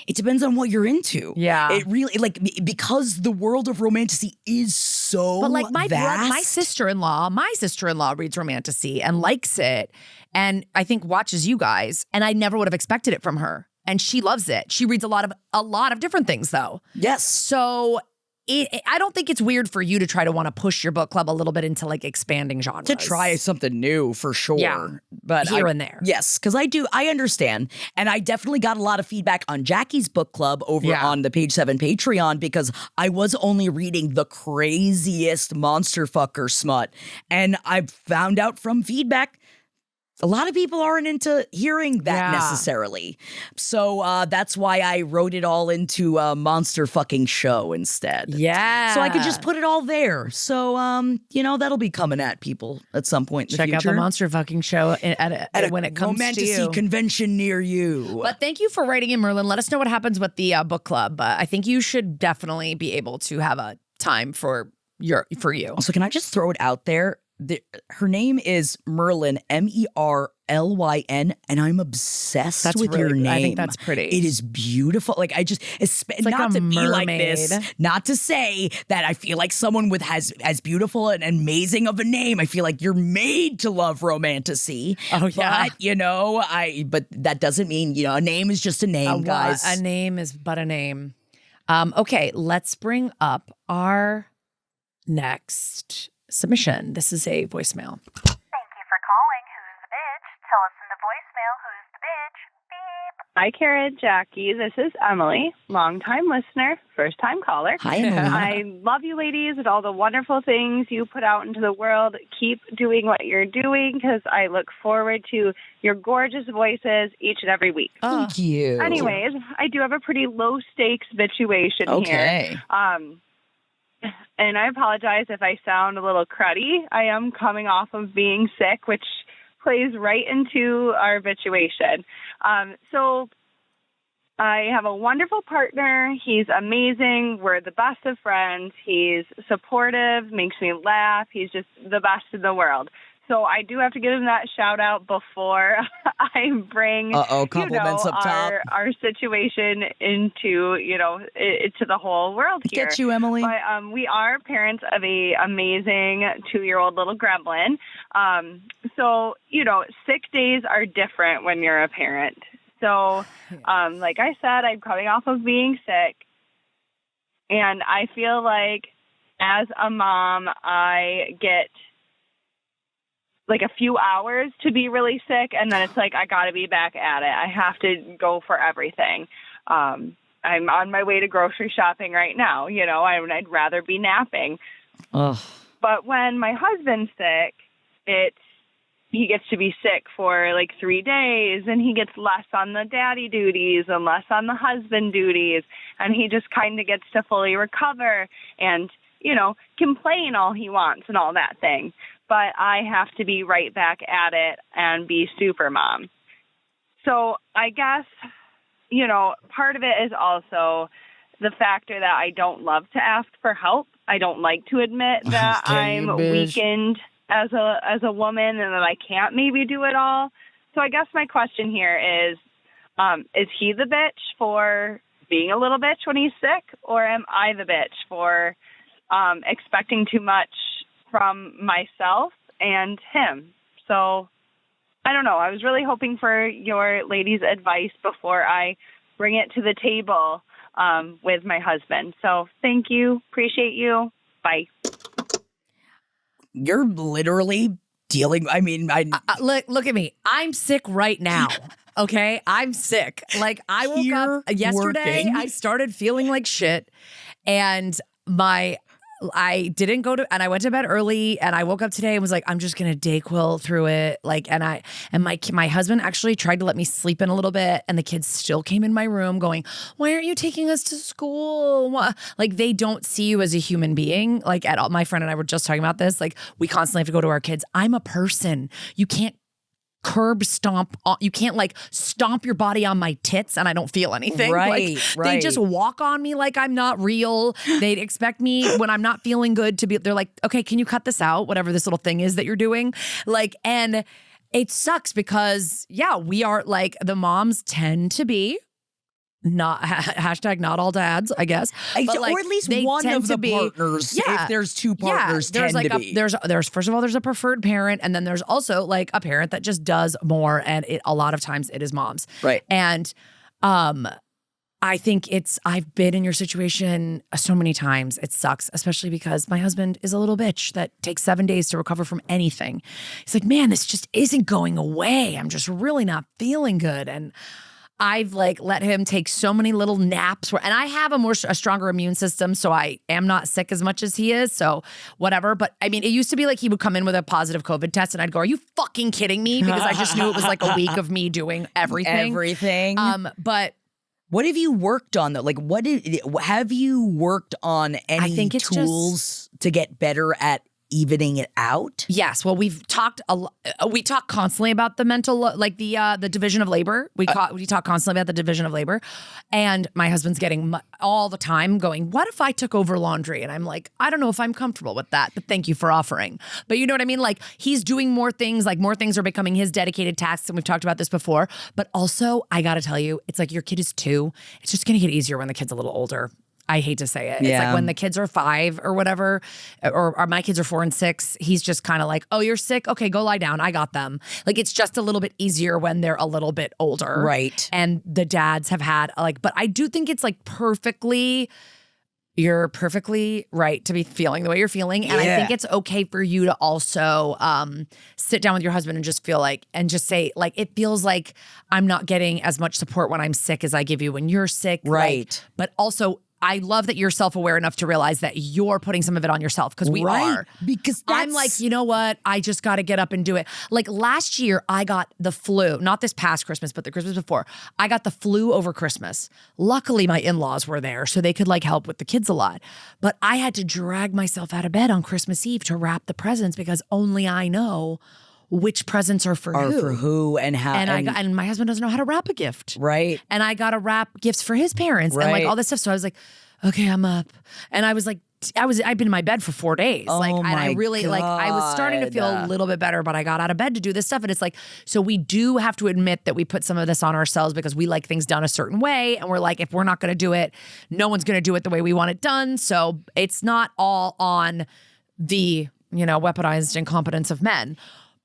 Speaker 2: It depends on what you're into.
Speaker 1: Yeah.
Speaker 2: It really, because the world of romantasy is so
Speaker 1: But like
Speaker 2: vast.
Speaker 1: my sister-in-law reads romantasy and likes it, and I think watches you guys, and I never would have expected it from her. And she loves it. She reads a lot of different things, though.
Speaker 2: Yes.
Speaker 1: So I don't think it's weird for you to try to want to push your book club a little bit into like expanding genres.
Speaker 2: To try something new, for sure.
Speaker 1: Yeah.
Speaker 2: But
Speaker 1: here and there.
Speaker 2: Yes, because I understand. And I definitely got a lot of feedback on Jackie's book club over on the Page 7 Patreon, because I was only reading the craziest monster fucker smut. And I found out from feedback, a lot of people aren't into hearing that necessarily. So that's why I wrote it all into a monster fucking show instead.
Speaker 1: Yeah.
Speaker 2: So I could just put it all there. So, that'll be coming at people at some point in the future.
Speaker 1: Check out the monster fucking show when it comes to you.
Speaker 2: Romantasy convention near you.
Speaker 1: But thank you for writing in, Merlin. Let us know what happens with the book club. I think you should definitely be able to have a time for you.
Speaker 2: Also, can I just throw it out there? Her name is Merlin, Merlyn, and I'm obsessed with your name.
Speaker 1: I think that's pretty.
Speaker 2: It is beautiful. Like, I just, not to be like this, not to say that I feel like someone with as beautiful and amazing of a name. I feel like you're made to love romantasy.
Speaker 1: Oh yeah.
Speaker 2: But that doesn't mean, a name is just a name, guys.
Speaker 1: A name is but a name. Okay, let's bring up our next submission. This is a voicemail.
Speaker 3: Thank you for calling. Who's the bitch? Tell us in the voicemail who's the bitch. Beep. Hi, Kara, Jackie. This is Emily, longtime listener, first-time caller.
Speaker 2: Hi, Emily.
Speaker 3: I love you ladies and all the wonderful things you put out into the world. Keep doing what you're doing, because I look forward to your gorgeous voices each and every week.
Speaker 2: Thank you.
Speaker 3: Anyways, I do have a pretty low-stakes bitchuation here. And I apologize if I sound a little cruddy. I am coming off of being sick, which plays right into our bitchuation. So I have a wonderful partner. He's amazing. We're the best of friends. He's supportive, makes me laugh. He's just the best in the world. So I do have to give him that shout out before I bring
Speaker 2: compliments up top.
Speaker 3: Our situation into into the whole world here.
Speaker 2: Get you, Emily.
Speaker 3: But we are parents of a amazing 2-year-old little gremlin. So sick days are different when you're a parent. So like I said, I'm coming off of being sick, and I feel like as a mom, I get like a few hours to be really sick, and then it's like I got to be back at it. I have to go for everything. I'm on my way to grocery shopping right now. I'd rather be napping.
Speaker 2: Ugh.
Speaker 3: But when my husband's sick, he gets to be sick for like 3 days, and he gets less on the daddy duties and less on the husband duties, and he just kind of gets to fully recover and, complain all he wants and all that thing. But I have to be right back at it and be super mom. So I guess, part of it is also the factor that I don't love to ask for help. I don't like to admit that I'm weakened as a woman and that I can't maybe do it all. So I guess my question here is he the bitch for being a little bitch when he's sick, or am I the bitch for expecting too much from myself and him. So I don't know. I was really hoping for your ladies' advice before I bring it to the table with my husband. So thank you. Appreciate you. Bye.
Speaker 2: You're literally dealing. I mean,
Speaker 1: look at me. I'm sick right now. Okay, I'm sick. Like I woke up yesterday.
Speaker 2: Working.
Speaker 1: I started feeling like shit, and I didn't go to, and I went to bed early, and I woke up today and was like, I'm just gonna Dayquil through it. Like, and my husband actually tried to let me sleep in a little bit, and the kids still came in my room going, why aren't you taking us to school? Like, they don't see you as a human being. Like, at all. My friend and I were just talking about this. Like, we constantly have to go to our kids. I'm a person. You can't curb stomp. You can't like stomp your body on my tits and I don't feel anything.
Speaker 2: Right,
Speaker 1: like,
Speaker 2: right.
Speaker 1: They just walk on me like I'm not real. They'd expect me when I'm not feeling good to be, they're like, okay, can you cut this out? Whatever this little thing is that you're doing. Like, and it sucks because we are like, the moms tend to be not hashtag not all dads, I guess. But like,
Speaker 2: or at least
Speaker 1: they
Speaker 2: one
Speaker 1: tend
Speaker 2: of the
Speaker 1: to be,
Speaker 2: partners. If there's two partners,
Speaker 1: there's
Speaker 2: tend
Speaker 1: like
Speaker 2: to be.
Speaker 1: There's first of all, there's a preferred parent, and then there's also like a parent that just does more, and a lot of times it is moms.
Speaker 2: Right.
Speaker 1: And I think I've been in your situation so many times. It sucks, especially because my husband is a little bitch that takes 7 days to recover from anything. He's like, man, this just isn't going away. I'm just really not feeling good. And I've like let him take so many little naps and I have a stronger immune system. So I am not sick as much as he is. So whatever. But I mean, it used to be like he would come in with a positive COVID test and I'd go, are you fucking kidding me? Because I just knew it was like a week of me doing everything. But
Speaker 2: what have you worked on though? Like have you worked on any tools to get better at evening it out?
Speaker 1: Yes. Well, we talk constantly about the mental, like the division of labor. We talk constantly about the division of labor, and my husband's getting all the time going, what if I took over laundry? And I'm like, I don't know if I'm comfortable with that, but thank you for offering. But you know what I mean? Like he's doing more things, like more things are becoming his dedicated tasks. And we've talked about this before, but also I got to tell you, it's like your kid is 2. It's just going to get easier when the kid's a little older. I hate to say it.
Speaker 2: Yeah.
Speaker 1: It's like when the kids are 5 or whatever, or my kids are 4 and 6, he's just kind of like, oh, you're sick? Okay, go lie down. I got them. Like, it's just a little bit easier when they're a little bit older.
Speaker 2: Right.
Speaker 1: And the dads have had but I do think it's like you're perfectly right to be feeling the way you're feeling. And I think it's okay for you to also sit down with your husband and just feel like, and just say like, it feels like I'm not getting as much support when I'm sick as I give you when you're sick.
Speaker 2: Right.
Speaker 1: Like, but also, I love that you're self-aware enough to realize that you're putting some of it on yourself, because we are.
Speaker 2: Because
Speaker 1: I'm like, you know what? I just got to get up and do it. Like last year, I got the flu, not this past Christmas, but the Christmas before. I got the flu over Christmas. Luckily, my in-laws were there, so they could like help with the kids a lot. But I had to drag myself out of bed on Christmas Eve to wrap the presents because only I know which presents are for who
Speaker 2: and how.
Speaker 1: And my husband doesn't know how to wrap a gift.
Speaker 2: Right.
Speaker 1: And I got to wrap gifts for his parents and like all this stuff. So I was like, okay, I'm up. And I was like, I've been in my bed for 4 days.
Speaker 2: Oh
Speaker 1: like, and I
Speaker 2: my
Speaker 1: really
Speaker 2: God.
Speaker 1: like, I was starting to feel a little bit better, but I got out of bed to do this stuff. And it's like, so we do have to admit that we put some of this on ourselves because we like things done a certain way. And we're like, if we're not going to do it, no one's going to do it the way we want it done. So it's not all on the, weaponized incompetence of men.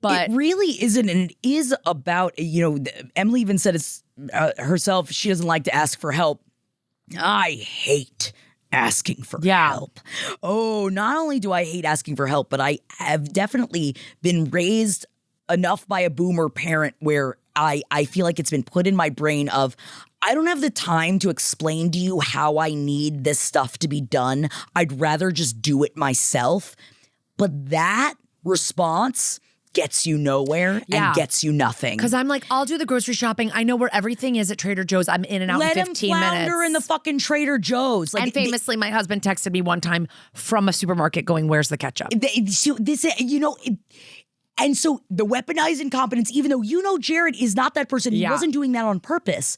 Speaker 1: But
Speaker 2: it really isn't, and it is about, Emily even said it's herself, she doesn't like to ask for help. I hate asking for help. Oh, not only do I hate asking for help, but I have definitely been raised enough by a boomer parent where I feel like it's been put in my brain of, I don't have the time to explain to you how I need this stuff to be done. I'd rather just do it myself. But that response gets you nowhere and gets you nothing.
Speaker 1: Because I'm like, I'll do the grocery shopping. I know where everything is at Trader Joe's. I'm in and out in 15 minutes.
Speaker 2: Let him flounder in the fucking Trader Joe's.
Speaker 1: Like, and famously, my husband texted me one time from a supermarket going, where's the ketchup?
Speaker 2: And so the weaponized incompetence, even though Jared is not that person, he wasn't doing that on purpose.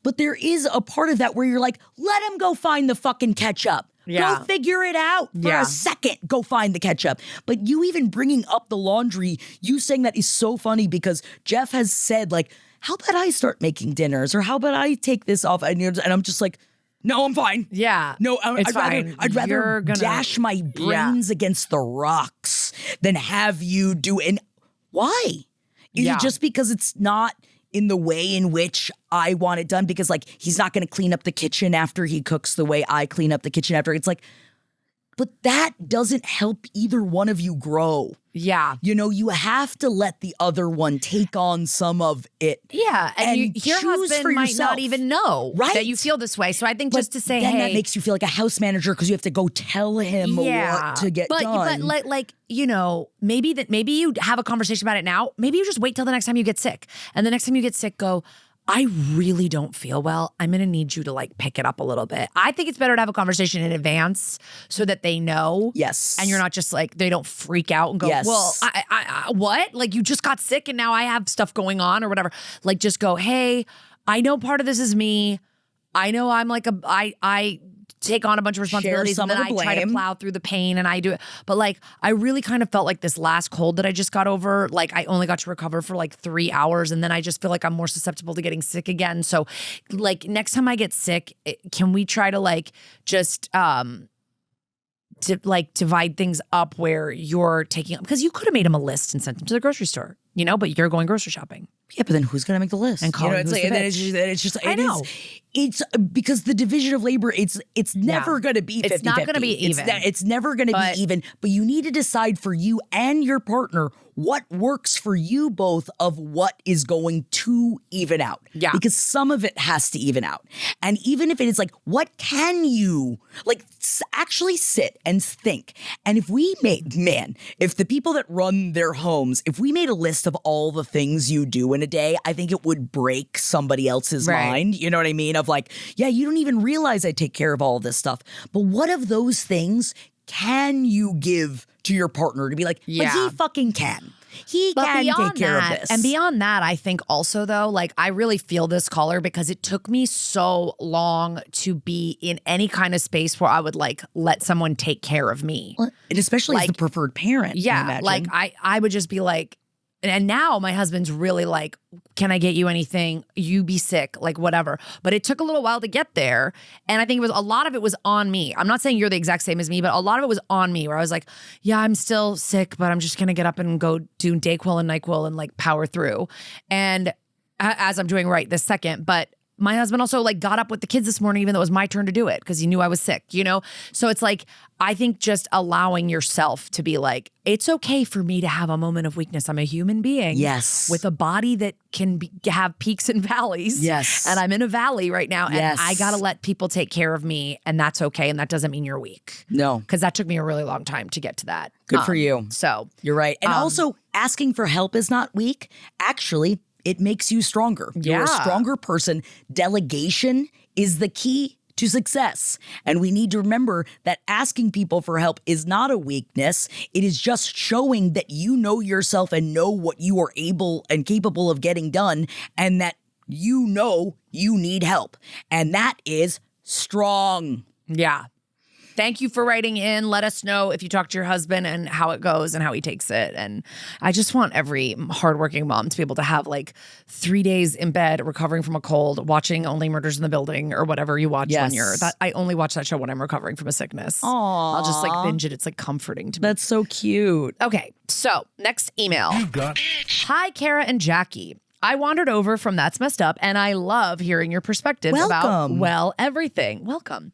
Speaker 2: But there is a part of that where you're like, let him go find the fucking ketchup. Go figure it out for a second. Go find the ketchup. But you even bringing up the laundry, you saying that is so funny because Jeff has said like, how about I start making dinners or how about I take this off? And I'm just like, no, I'm fine.
Speaker 1: Yeah.
Speaker 2: No,
Speaker 1: I'd
Speaker 2: rather dash my brains against the rocks than have you do. And why? Is
Speaker 1: Yeah.
Speaker 2: it just because it's not in the way in which I want it done? Because like he's not going to clean up the kitchen after he cooks the way I clean up the kitchen after. It's like, but that doesn't help either one of you grow.
Speaker 1: Yeah.
Speaker 2: You know, you have to let the other one take on some of it.
Speaker 1: Yeah. And your
Speaker 2: choose
Speaker 1: husband
Speaker 2: for
Speaker 1: might
Speaker 2: yourself.
Speaker 1: not even know that you feel this way. So I think just to say,
Speaker 2: then
Speaker 1: hey.
Speaker 2: that makes you feel like a house manager because you have to go tell him what to get done.
Speaker 1: But like, you know, maybe you have a conversation about it now. Maybe you just wait till the next time you get sick. And the next time you get sick, go, I really don't feel well. I'm going to need you to like pick it up a little bit. I think it's better to have a conversation in advance so that they know.
Speaker 2: Yes.
Speaker 1: And you're not just like, they don't freak out and go,
Speaker 2: Yes.
Speaker 1: well, I what? Like you just got sick and now I have stuff going on or whatever. Like just go, hey, I know part of this is me. I know I'm like I take on a bunch of responsibilities and then I try to plow through the pain and I do it. But like, I really kind of felt like this last cold that I just got over, like I only got to recover for like 3 hours and then I just feel like I'm more susceptible to getting sick again. So like next time I get sick, can we try to like just divide things up where you're taking, because you could have made him a list and sent him to the grocery store, you know, but you're going grocery shopping.
Speaker 2: Yeah, but then who's going to make the list?
Speaker 1: And call
Speaker 2: it's it's because the division of labor, it's never going to be 50-50.
Speaker 1: It's not going to be even.
Speaker 2: It's never going to be even. But you need to decide for you and your partner what works for you both of what is going to even out. Yeah. Because some of it has to even out. And even if it is like, what can you, like, actually sit and think. And if we made, if the people that run their homes, if we made a list of all the things you do in a day, I think it would break somebody else's mind. You know what I mean? Of like, yeah, you don't even realize I take care of all of this stuff. But what of those things can you give to your partner to be like, but he fucking can. He can take care of this.
Speaker 1: And beyond that, I think also though, like I really feel this caller because it took me so long to be in any kind of space where I would like let someone take care of me.
Speaker 2: Well, and especially as the preferred parent.
Speaker 1: Yeah. Like I would just be like, and now my husband's really like, can I get you anything? You be sick, like whatever. But it took a little while to get there. And I think a lot of it was on me. I'm not saying you're the exact same as me, but a lot of it was on me where I was like, yeah, I'm still sick, but I'm just going to get up and go do Dayquil and NyQuil and like power through. And as I'm doing right this second, but my husband also like got up with the kids this morning, even though it was my turn to do it because he knew I was sick, you know? So it's like, I think just allowing yourself to be like, it's okay for me to have a moment of weakness. I'm a human being.
Speaker 2: Yes.
Speaker 1: With a body that can have peaks and valleys.
Speaker 2: Yes.
Speaker 1: And I'm in a valley right now. And I got to let people take care of me. And that's okay. And that doesn't mean you're weak. No. Because that took me a really long time to get to that.
Speaker 2: Good for you.
Speaker 1: So.
Speaker 2: You're right. And also asking for help is not weak. Actually, it makes you stronger. You're a stronger person. Delegation is the key to success. And we need to remember that asking people for help is not a weakness. It is just showing that you know yourself and know what you are able and capable of getting done, and that you know you need help. And that is strong.
Speaker 1: Yeah. Thank you for writing in. Let us know if you talk to your husband and how it goes and how he takes it. And I just want every hardworking mom to be able to have like 3 days in bed recovering from a cold, watching Only Murders in the Building or whatever you watch when you're that. I only watch that show when I'm recovering from a sickness.
Speaker 2: Aww.
Speaker 1: I'll just like binge it. It's like comforting to me.
Speaker 2: That's so cute.
Speaker 1: Okay, so next email. Hi, Kara and Jackie. I wandered over from That's Messed Up and I love hearing your perspectives about, well, everything. Welcome.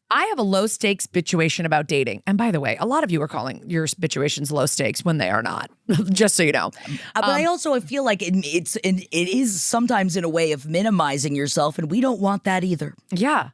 Speaker 1: I have a low stakes bitchuation about dating. And by the way, a lot of you are calling your bitchuations low stakes when they are not, just so you know.
Speaker 2: But I feel like it is sometimes in a way of minimizing yourself, and we don't want that either.
Speaker 1: Yeah.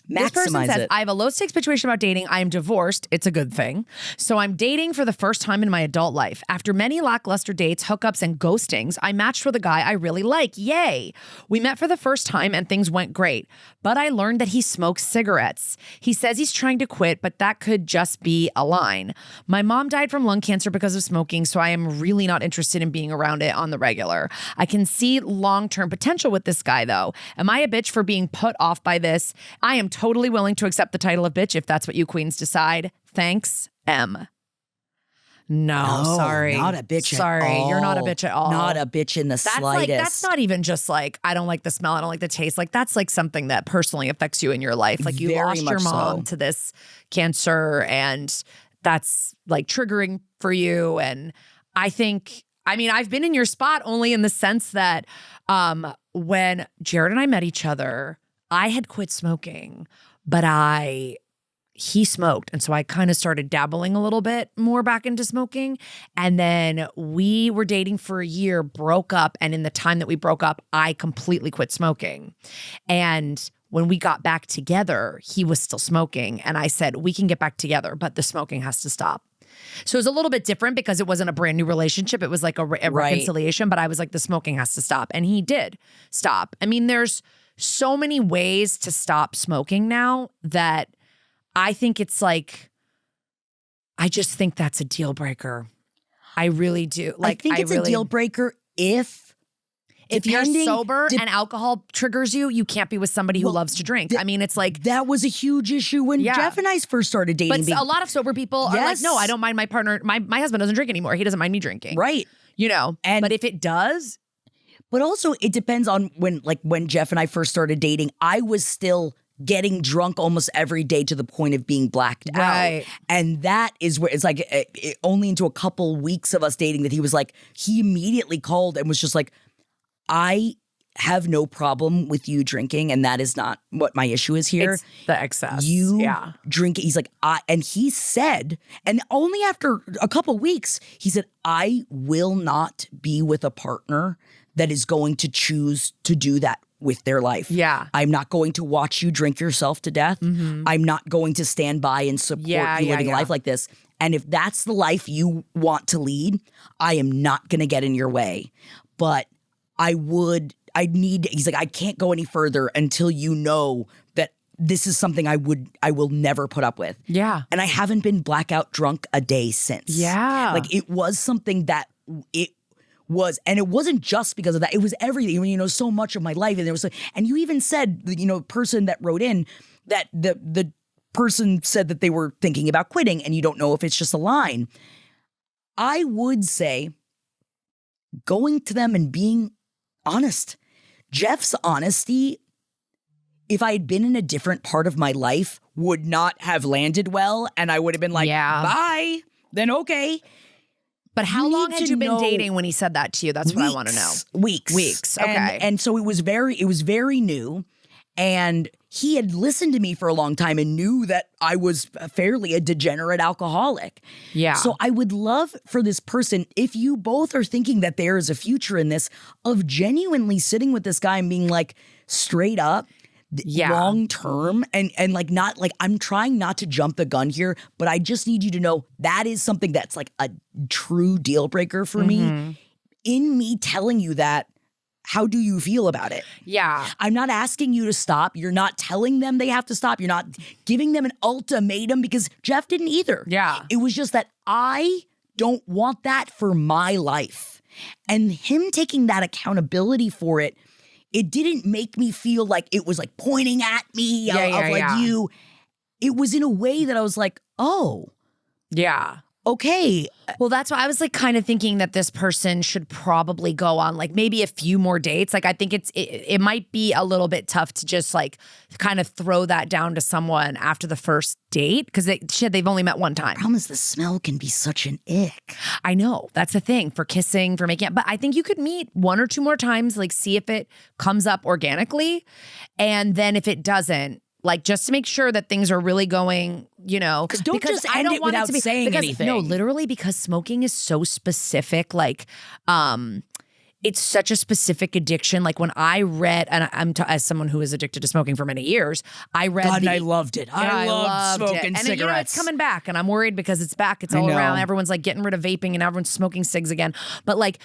Speaker 1: This person
Speaker 2: Maximize
Speaker 1: says,
Speaker 2: it.
Speaker 1: I have a low stakes situation about dating. I am divorced. It's a good thing. So I'm dating for the first time in my adult life. After many lackluster dates, hookups, and ghostings, I matched with a guy I really like. Yay. We met for the first time and things went great. But I learned that he smokes cigarettes. He says he's trying to quit, but that could just be a line. My mom died from lung cancer because of smoking, so I am really not interested in being around it on the regular. I can see long-term potential with this guy, though. Am I a bitch for being put off by this? I am totally willing to accept the title of bitch if that's what you queens decide. Thanks, M. No, sorry.
Speaker 2: Not a bitch
Speaker 1: sorry,
Speaker 2: at all.
Speaker 1: You're not a bitch at all.
Speaker 2: Not a bitch in the slightest.
Speaker 1: Like, that's not even just like, I don't like the smell, I don't like the taste. Like, that's like something that personally affects you in your life. Like, you
Speaker 2: Very
Speaker 1: lost your
Speaker 2: much
Speaker 1: mom
Speaker 2: so.
Speaker 1: to this cancer and that's like triggering for you. And I think, I mean, I've been in your spot only in the sense that when Jared and I met each other, I had quit smoking, but he smoked. And so I kind of started dabbling a little bit more back into smoking. And then we were dating for a year, broke up. And in the time that we broke up, I completely quit smoking. And when we got back together, he was still smoking. And I said, we can get back together, but the smoking has to stop. So it was a little bit different because it wasn't a brand new relationship. It was like a reconciliation, but I was like, the smoking has to stop. And he did stop. I mean, there's so many ways to stop smoking now that I think it's like, I just think that's a deal breaker. I really do. Like,
Speaker 2: I think it's a deal breaker if
Speaker 1: you're sober and alcohol triggers you, you can't be with somebody who loves to drink. I mean, it's like
Speaker 2: that was a huge issue when Jeff and I first started dating.
Speaker 1: But a lot of sober people are like, no, I don't mind my partner. My husband doesn't drink anymore. He doesn't mind me drinking.
Speaker 2: Right.
Speaker 1: You know, but if it does.
Speaker 2: But also it depends on when Jeff and I first started dating, I was still getting drunk almost every day to the point of being blacked out. And that is where it's like only into a couple weeks of us dating that he was like, he immediately called and was just like, I have no problem with you drinking, and that is not what my issue is here.
Speaker 1: It's the excess.
Speaker 2: You drink it. He's like, and he said, and only after a couple weeks, he said, I will not be with a partner that is going to choose to do that with their life.
Speaker 1: Yeah.
Speaker 2: I'm not going to watch you drink yourself to death. I'm not going to stand by and support you living a life like this. And if that's the life you want to lead, I am not going to get in your way. But he's like, I can't go any further until you know that this is something I will never put up with.
Speaker 1: Yeah.
Speaker 2: And I haven't been blackout drunk a day since.
Speaker 1: Yeah.
Speaker 2: Like it was something that it was, and it wasn't just because of that. It was everything, you know, so much of my life. And there was, and you even said, you know, person that wrote in that the person said that they were thinking about quitting and you don't know if it's just a line. I would say going to them and being honest. Jeff's honesty, if I had been in a different part of my life, would not have landed well. And I would have been like, bye, then okay.
Speaker 1: But how long had you been dating when he said that to you? That's what I want to know.
Speaker 2: Weeks.
Speaker 1: Okay.
Speaker 2: And so it was very new. And he had listened to me for a long time and knew that I was fairly a degenerate alcoholic.
Speaker 1: Yeah.
Speaker 2: So I would love for this person, if you both are thinking that there is a future in this, of genuinely sitting with this guy and being like, straight up, long term, and like not like, I'm trying not to jump the gun here, but I just need you to know that is something that's like a true deal breaker for me. In me telling you that, how do you feel about it?
Speaker 1: Yeah.
Speaker 2: I'm not asking you to stop. You're not telling them they have to stop. You're not giving them an ultimatum, because Jeff didn't either.
Speaker 1: Yeah.
Speaker 2: It was just that I don't want that for my life. And him taking that accountability for it, it didn't make me feel like it was like pointing at me you. It was in a way that I was like, oh.
Speaker 1: Yeah.
Speaker 2: Okay.
Speaker 1: Well, that's why I was like kind of thinking that this person should probably go on like maybe a few more dates. Like I think it might be a little bit tough to just like kind of throw that down to someone after the first date, because they've only met one time.
Speaker 2: The problem is the smell can be such an ick.
Speaker 1: I know. That's the thing for kissing, for making it. But I think you could meet one or two more times, like see if it comes up organically. And then if it doesn't, like just to make sure that things are really going, you know,
Speaker 2: because just end it without saying anything.
Speaker 1: No, literally, because smoking is so specific. Like, it's such a specific addiction. Like when I read, and as someone who is addicted to smoking for many years, I read.
Speaker 2: God, and I loved it. I loved smoking
Speaker 1: cigarettes.
Speaker 2: And
Speaker 1: you know, it's coming back, and I'm worried because it's back. It's all around. Everyone's like getting rid of vaping, and everyone's smoking cigs again. But like.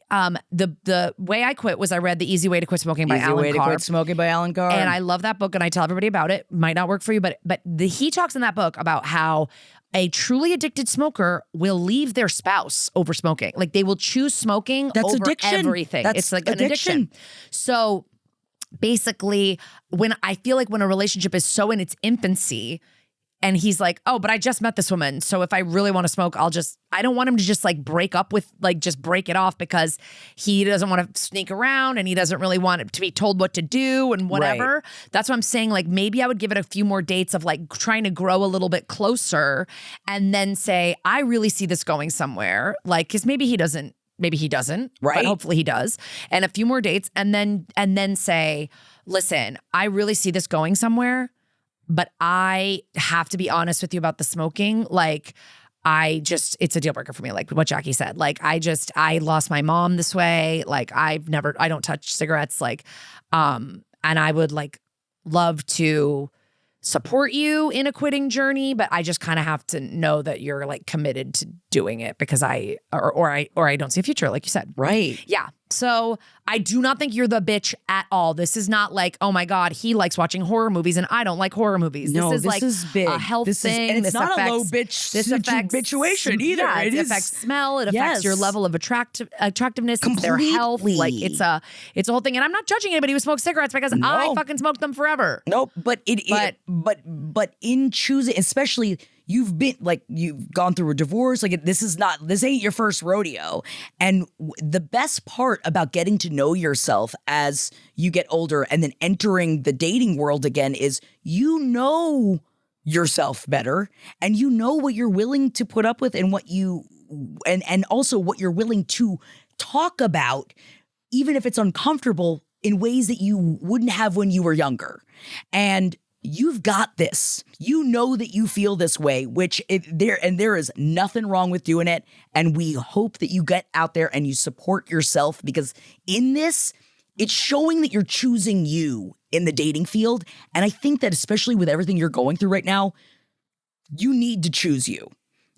Speaker 1: The way I quit was I read The Easy Way to Quit Smoking by Alan Carr.
Speaker 2: Easy Way to Quit Smoking by Alan Carr.
Speaker 1: And I love that book, and I tell everybody about it. Might not work for you, but he talks in that book about how a truly addicted smoker will leave their spouse over smoking. Like they will choose smoking over everything. It's like an addiction. So basically, when I feel like when a relationship is so in its infancy, And he's like, oh, but I just met this woman. So if I really want to smoke, I don't want him to just like break up with, like just break it off because he doesn't want to sneak around and he doesn't really want it to be told what to do and whatever.
Speaker 2: Right.
Speaker 1: That's what I'm saying. Like maybe I would give it a few more dates of like trying to grow a little bit closer and then say, I really see this going somewhere. Like, cause maybe he doesn't,
Speaker 2: Right.
Speaker 1: but hopefully he does. And a few more dates and then say, listen, I really see this going somewhere. But I have to be honest with you about the smoking. Like, it's a deal breaker for me. Like what Jackie said. Like, I lost my mom this way. Like, I don't touch cigarettes. Like, and I would like love to support you in a quitting journey, but I just kind of have to know that you're like committed to doing it because I don't see a future, like you said.
Speaker 2: Right.
Speaker 1: Yeah. So I do not think you're the bitch at all. This is not like, oh my God, he likes watching horror movies and I don't like horror movies.
Speaker 2: No,
Speaker 1: this is like
Speaker 2: big.
Speaker 1: a health thing.
Speaker 2: And it's
Speaker 1: this
Speaker 2: not
Speaker 1: affects,
Speaker 2: a low bitch
Speaker 1: this affects
Speaker 2: BITCHuation either.
Speaker 1: Yeah, it affects smell. It affects your level of attractiveness. It's their health. Like it's a whole thing. And I'm not judging anybody who smokes cigarettes because I fucking smoked them forever.
Speaker 2: Nope. But in choosing, especially you've gone through a divorce. Like this ain't your first rodeo. And the best part about getting to know yourself as you get older and then entering the dating world again is you know yourself better and you know what you're willing to put up with and what you and also what you're willing to talk about, even if it's uncomfortable, in ways that you wouldn't have when you were younger. And you've got this. You know that you feel this way, there is nothing wrong with doing it. And we hope that you get out there and you support yourself, because in this, it's showing that you're choosing you in the dating field. And I think that especially with everything you're going through right now, you need to choose you.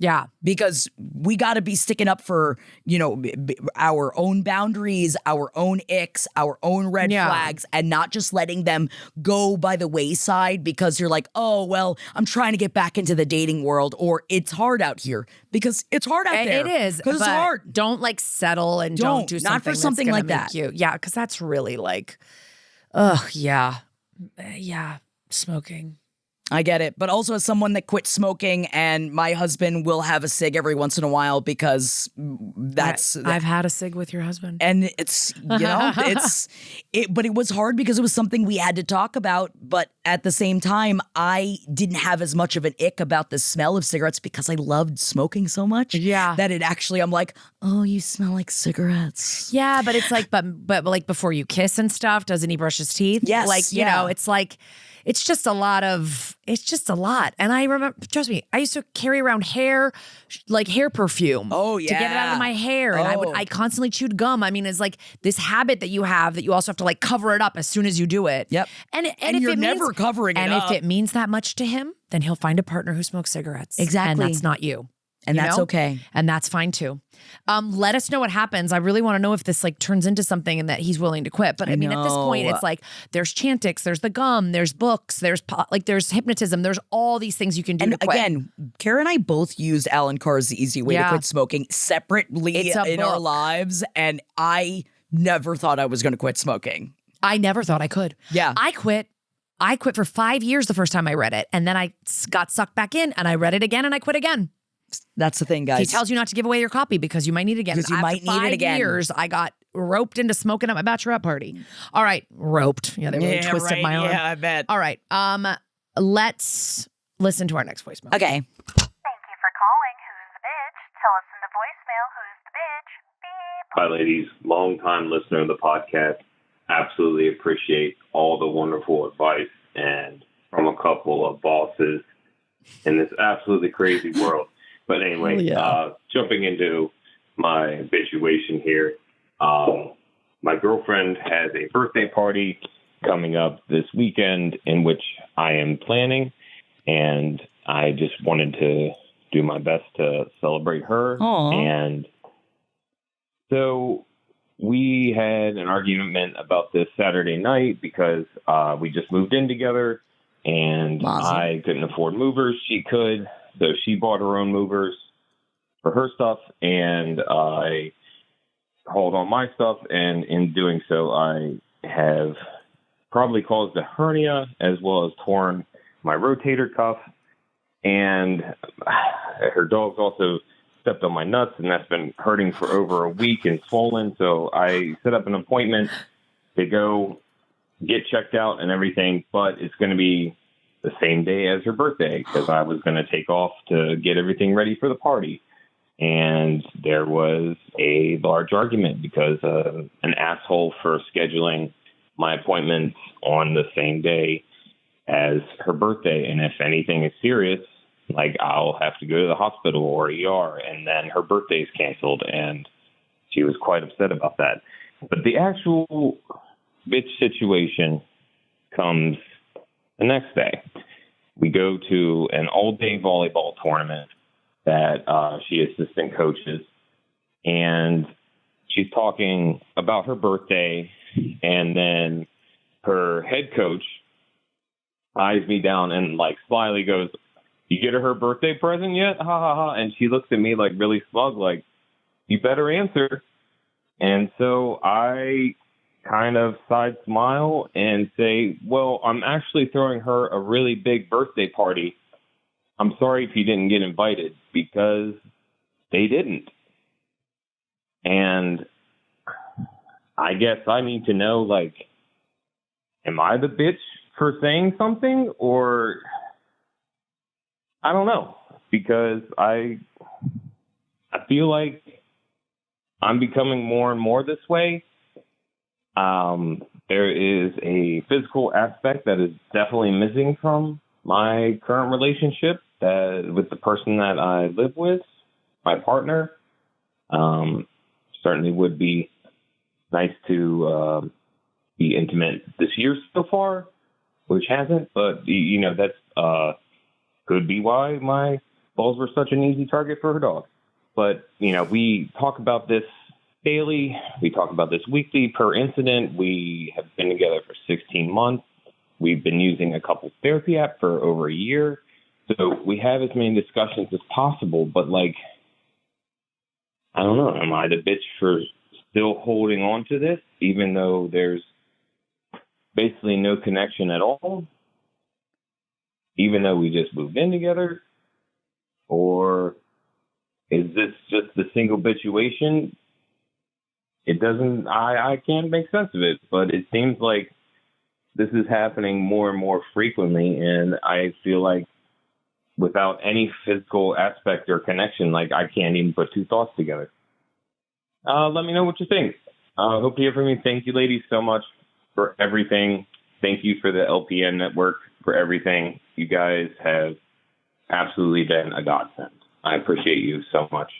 Speaker 1: Yeah.
Speaker 2: Because we got to be sticking up for, our own boundaries, our own icks, our own red flags, and not just letting them go by the wayside because you're like, oh, well, I'm trying to get back into the dating world, or it's hard out here, because it's hard out there.
Speaker 1: It is.
Speaker 2: Because it's hard.
Speaker 1: Don't like settle and don't do something
Speaker 2: not for something
Speaker 1: that's
Speaker 2: like
Speaker 1: gonna
Speaker 2: that.
Speaker 1: make you. Yeah. Cause that's really like, yeah, smoking.
Speaker 2: I get it. But also as someone that quit smoking, and my husband will have a cig every once in a while because
Speaker 1: I've had a cig with your husband.
Speaker 2: And it's, but it was hard because it was something we had to talk about. But at the same time, I didn't have as much of an ick about the smell of cigarettes because I loved smoking so much.
Speaker 1: Yeah.
Speaker 2: That I'm like, oh, you smell like cigarettes.
Speaker 1: Yeah, but it's like, but like before you kiss and stuff, doesn't he brush his teeth?
Speaker 2: Yes.
Speaker 1: Like, it's like, it's just a lot. And I remember, trust me, I used to carry around hair perfume.
Speaker 2: Oh, yeah.
Speaker 1: To get it out of my hair. And I constantly chewed gum. I mean, it's like this habit that you have that you also have to like cover it up as soon as you do it.
Speaker 2: Yep.
Speaker 1: And
Speaker 2: you're never covering it up.
Speaker 1: And if it means that much to him, then he'll find a partner who smokes cigarettes.
Speaker 2: Exactly.
Speaker 1: And that's not you.
Speaker 2: And that's okay.
Speaker 1: And that's fine too. Let us know what happens. I really want to know if this like turns into something and that he's willing to quit. But I mean, at this point, it's like there's Chantix, there's the gum, there's books, there's hypnotism, there's all these things you can do to quit.
Speaker 2: Again, Kara and I both used Alan Carr's The Easy Way to Quit Smoking separately in our lives. And I never thought I was going to quit smoking.
Speaker 1: I never thought I could.
Speaker 2: Yeah.
Speaker 1: I quit for 5 years the first time I read it. And then I got sucked back in and I read it again and I quit again.
Speaker 2: That's the thing, guys.
Speaker 1: He tells you not to give away your copy because you might need it again.
Speaker 2: Because you might need it again.
Speaker 1: 5 years, I got roped into smoking at my bachelorette party. All right, roped. Yeah, they really twisted my arm.
Speaker 2: Yeah, I bet.
Speaker 1: All right, let's listen to our next voicemail.
Speaker 2: Okay.
Speaker 4: Thank you for calling. Who's the bitch? Tell us in the voicemail who's the bitch. Beep.
Speaker 5: Hi, ladies. Long-time listener of the podcast. Absolutely appreciate all the wonderful advice and from a couple of bosses in this absolutely crazy world. But anyway, jumping into my BITCHuation here. My girlfriend has a birthday party coming up this weekend in which I am planning, and I just wanted to do my best to celebrate her.
Speaker 2: Aww.
Speaker 5: And so we had an argument about this Saturday night because we just moved in together, and I couldn't afford movers. She could. So she bought her own movers for her stuff, and I hauled on my stuff. And in doing so, I have probably caused a hernia as well as torn my rotator cuff. And her dog's also stepped on my nuts, and that's been hurting for over a week and swollen. So I set up an appointment to go get checked out and everything, but it's going to be the same day as her birthday because I was going to take off to get everything ready for the party. And there was a large argument because an asshole for scheduling my appointments on the same day as her birthday. And if anything is serious, like I'll have to go to the hospital or ER, and then her birthday is canceled. And she was quite upset about that. But the actual bitch situation comes the next day. We go to an all-day volleyball tournament that she assistant coaches, and she's talking about her birthday, and then her head coach eyes me down and like slyly goes, "You get her birthday present yet? Ha ha ha." And she looks at me like really smug, like, "You better answer." And so I kind of side smile and say, "Well, I'm actually throwing her a really big birthday party. I'm sorry if you didn't get invited," because they didn't. And I guess I need to know, like, am I the bitch for saying something? Or I don't know, because I feel like I'm becoming more and more this way. There is a physical aspect that is definitely missing from my current relationship with the person that I live with, my partner. Certainly would be nice to be intimate this year so far, which hasn't, but, you know, that's could be why my balls were such an easy target for her dog. But, you know, we talk about this daily. We talk about this weekly per incident. We have been together for 16 months. We've been using a couples therapy app for over a year. So we have as many discussions as possible. But, like, I don't know. Am I the bitch for still holding on to this, even though there's basically no connection at all? Even though we just moved in together? Or is this just the single BITCHuation? It doesn't, I can't make sense of it, but it seems like this is happening more and more frequently, and I feel like without any physical aspect or connection, like I can't even put two thoughts together. Let me know what you think. Hope to hear from you. Thank you, ladies, so much for everything. Thank you for the LPN network, for everything. You guys have absolutely been a godsend. I appreciate you so much.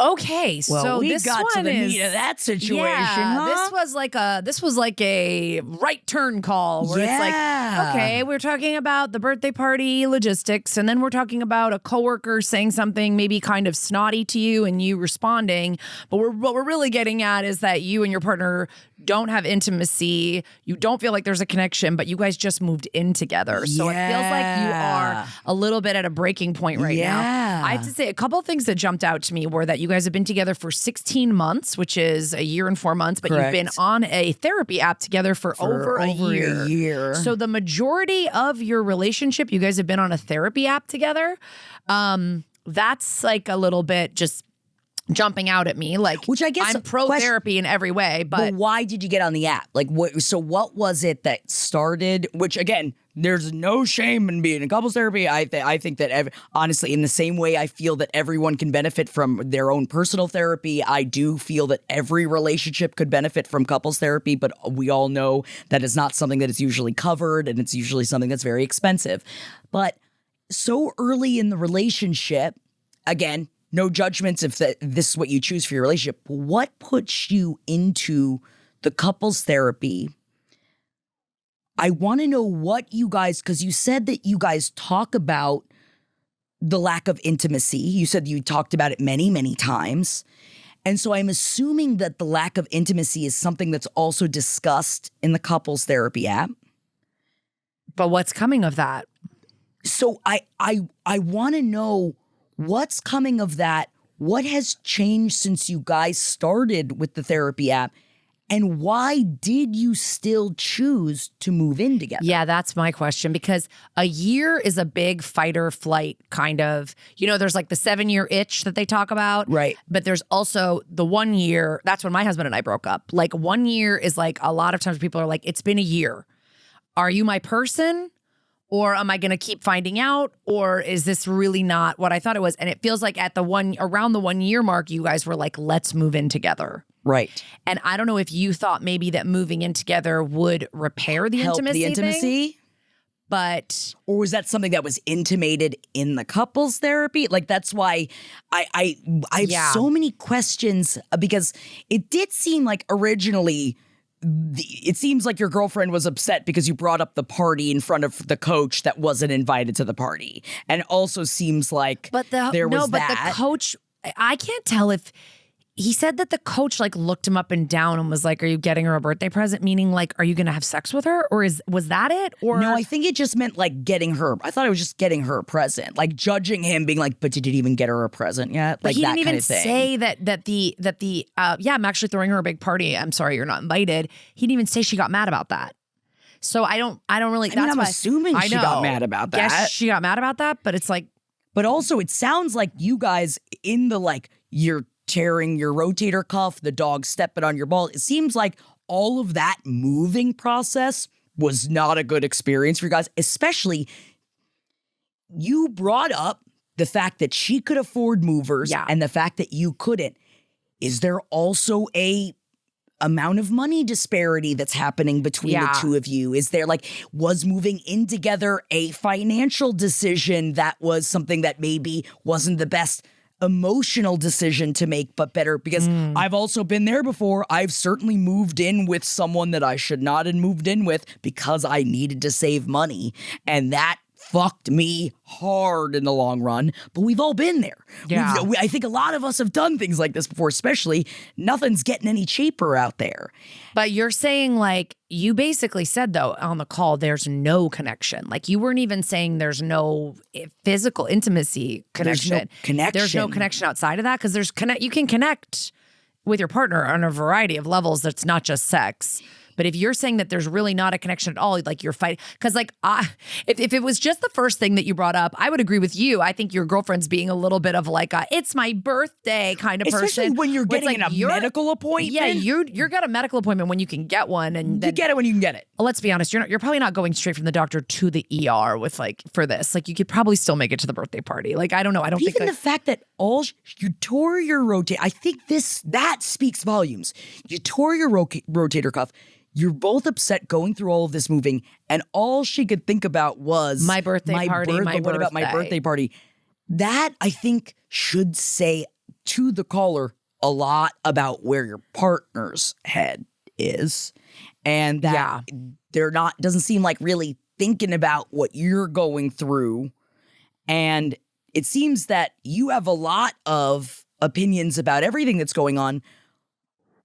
Speaker 1: Okay,
Speaker 2: Well,
Speaker 1: so
Speaker 2: we
Speaker 1: this
Speaker 2: got
Speaker 1: one
Speaker 2: to the
Speaker 1: is
Speaker 2: meat of that situation,
Speaker 1: yeah,
Speaker 2: huh?
Speaker 1: This was like a right turn call where it's like, okay, we're talking about the birthday party logistics, and then we're talking about a coworker saying something maybe kind of snotty to you and you responding. But what we're really getting at is that you and your partner don't have intimacy. You don't feel like there's a connection, but you guys just moved in together. So it feels like you are a little bit at a breaking point right now. I have to say a couple of things that jumped out to me were that you guys have been together for 16 months, which is a year and 4 months, but you've been on a therapy app together for over a year. So the majority of your relationship, you guys have been on a therapy app together. That's like a little bit just jumping out at me, like,
Speaker 2: which I guess
Speaker 1: I'm pro therapy in every way, but
Speaker 2: why did you get on the app? Like, what was it that started? Which, again, there's no shame in being in couples therapy. I think that honestly, in the same way I feel that everyone can benefit from their own personal therapy, I do feel that every relationship could benefit from couples therapy. But we all know that is not something that is usually covered, and it's usually something that's very expensive. But so early in the relationship, again, no judgments if this is what you choose for your relationship. What puts you into the couples therapy? I want to know what you guys, because you said that you guys talk about the lack of intimacy. You said you talked about it many, many times. And so I'm assuming that the lack of intimacy is something that's also discussed in the couples therapy app.
Speaker 1: But what's coming of that?
Speaker 2: So I want to know what's coming of that. What has changed since you guys started with the therapy app? And why did you still choose to move in together?
Speaker 1: Yeah, that's my question, because a year is a big fight or flight kind of, there's like the 7-year itch that they talk about.
Speaker 2: Right.
Speaker 1: But there's also the 1 year. That's when my husband and I broke up. Like 1 year is like a lot of times people are like, it's been a year. Are you my person? Or am I going to keep finding out? Or is this really not what I thought it was? And it feels like around the 1 year mark, you guys were like, let's move in together.
Speaker 2: Right.
Speaker 1: And I don't know if you thought maybe that moving in together would repair the
Speaker 2: Help
Speaker 1: intimacy
Speaker 2: the intimacy?
Speaker 1: thing, but
Speaker 2: or was that something that was intimated in the couples therapy? Like, that's why I have so many questions, because it did seem like originally it seems like your girlfriend was upset because you brought up the party in front of the coach that wasn't invited to the party. And it also seems like
Speaker 1: the coach, I can't tell if he said that the coach like looked him up and down and was like, are you getting her a birthday present? Meaning like, are you going to have sex with her? Or was that it? Or
Speaker 2: no, I think it just meant like getting her. I thought it was just getting her a present, like judging him, being like, but did you even get her a present yet?
Speaker 1: But
Speaker 2: like
Speaker 1: he
Speaker 2: that
Speaker 1: didn't
Speaker 2: kind
Speaker 1: even
Speaker 2: of thing.
Speaker 1: say that I'm actually throwing her a big party. I'm sorry, you're not invited. He didn't even say she got mad about that. So I don't really.
Speaker 2: I'm assuming she got mad about that.
Speaker 1: Yes, she got mad about that, but it's like.
Speaker 2: But also, it sounds like you guys in the like you're tearing your rotator cuff, the dog stepping on your ball. It seems like all of that moving process was not a good experience for you guys, especially you brought up the fact that she could afford movers and the fact that you couldn't. Is there also a amount of money disparity that's happening between the two of you? Is there was moving in together a financial decision that was something that maybe wasn't the best emotional decision to make, but better? Because I've also been there before. I've certainly moved in with someone that I should not have moved in with because I needed to save money. And that fucked me hard in the long run, but we've all been there.
Speaker 1: Yeah.
Speaker 2: I think a lot of us have done things like this before, especially nothing's getting any cheaper out there.
Speaker 1: But you're saying you basically said though on the call, there's no connection. Like you weren't even saying there's no physical intimacy connection.
Speaker 2: There's no connection.
Speaker 1: There's no connection outside of that because you can connect with your partner on a variety of levels that's not just sex. But if you're saying that there's really not a connection at all, like you're fighting, because if it was just the first thing that you brought up, I would agree with you. I think your girlfriend's being a little bit of it's my birthday kind of person.
Speaker 2: Especially when you're getting a medical appointment.
Speaker 1: Yeah, you're got a medical appointment when you can get one, and
Speaker 2: you get it when you can get it.
Speaker 1: Let's be honest, you're probably not going straight from the doctor to the ER with for this. You could probably still make it to the birthday party. I don't know. I don't think
Speaker 2: even the fact that you tore your rotator. I think that speaks volumes. You tore your rotator cuff. You're both upset going through all of this moving, and all she could think about was
Speaker 1: my birthday party.
Speaker 2: What about my birthday party? That, I think, should say to the caller a lot about where your partner's head is, and that doesn't seem like really thinking about what you're going through. And it seems that you have a lot of opinions about everything that's going on.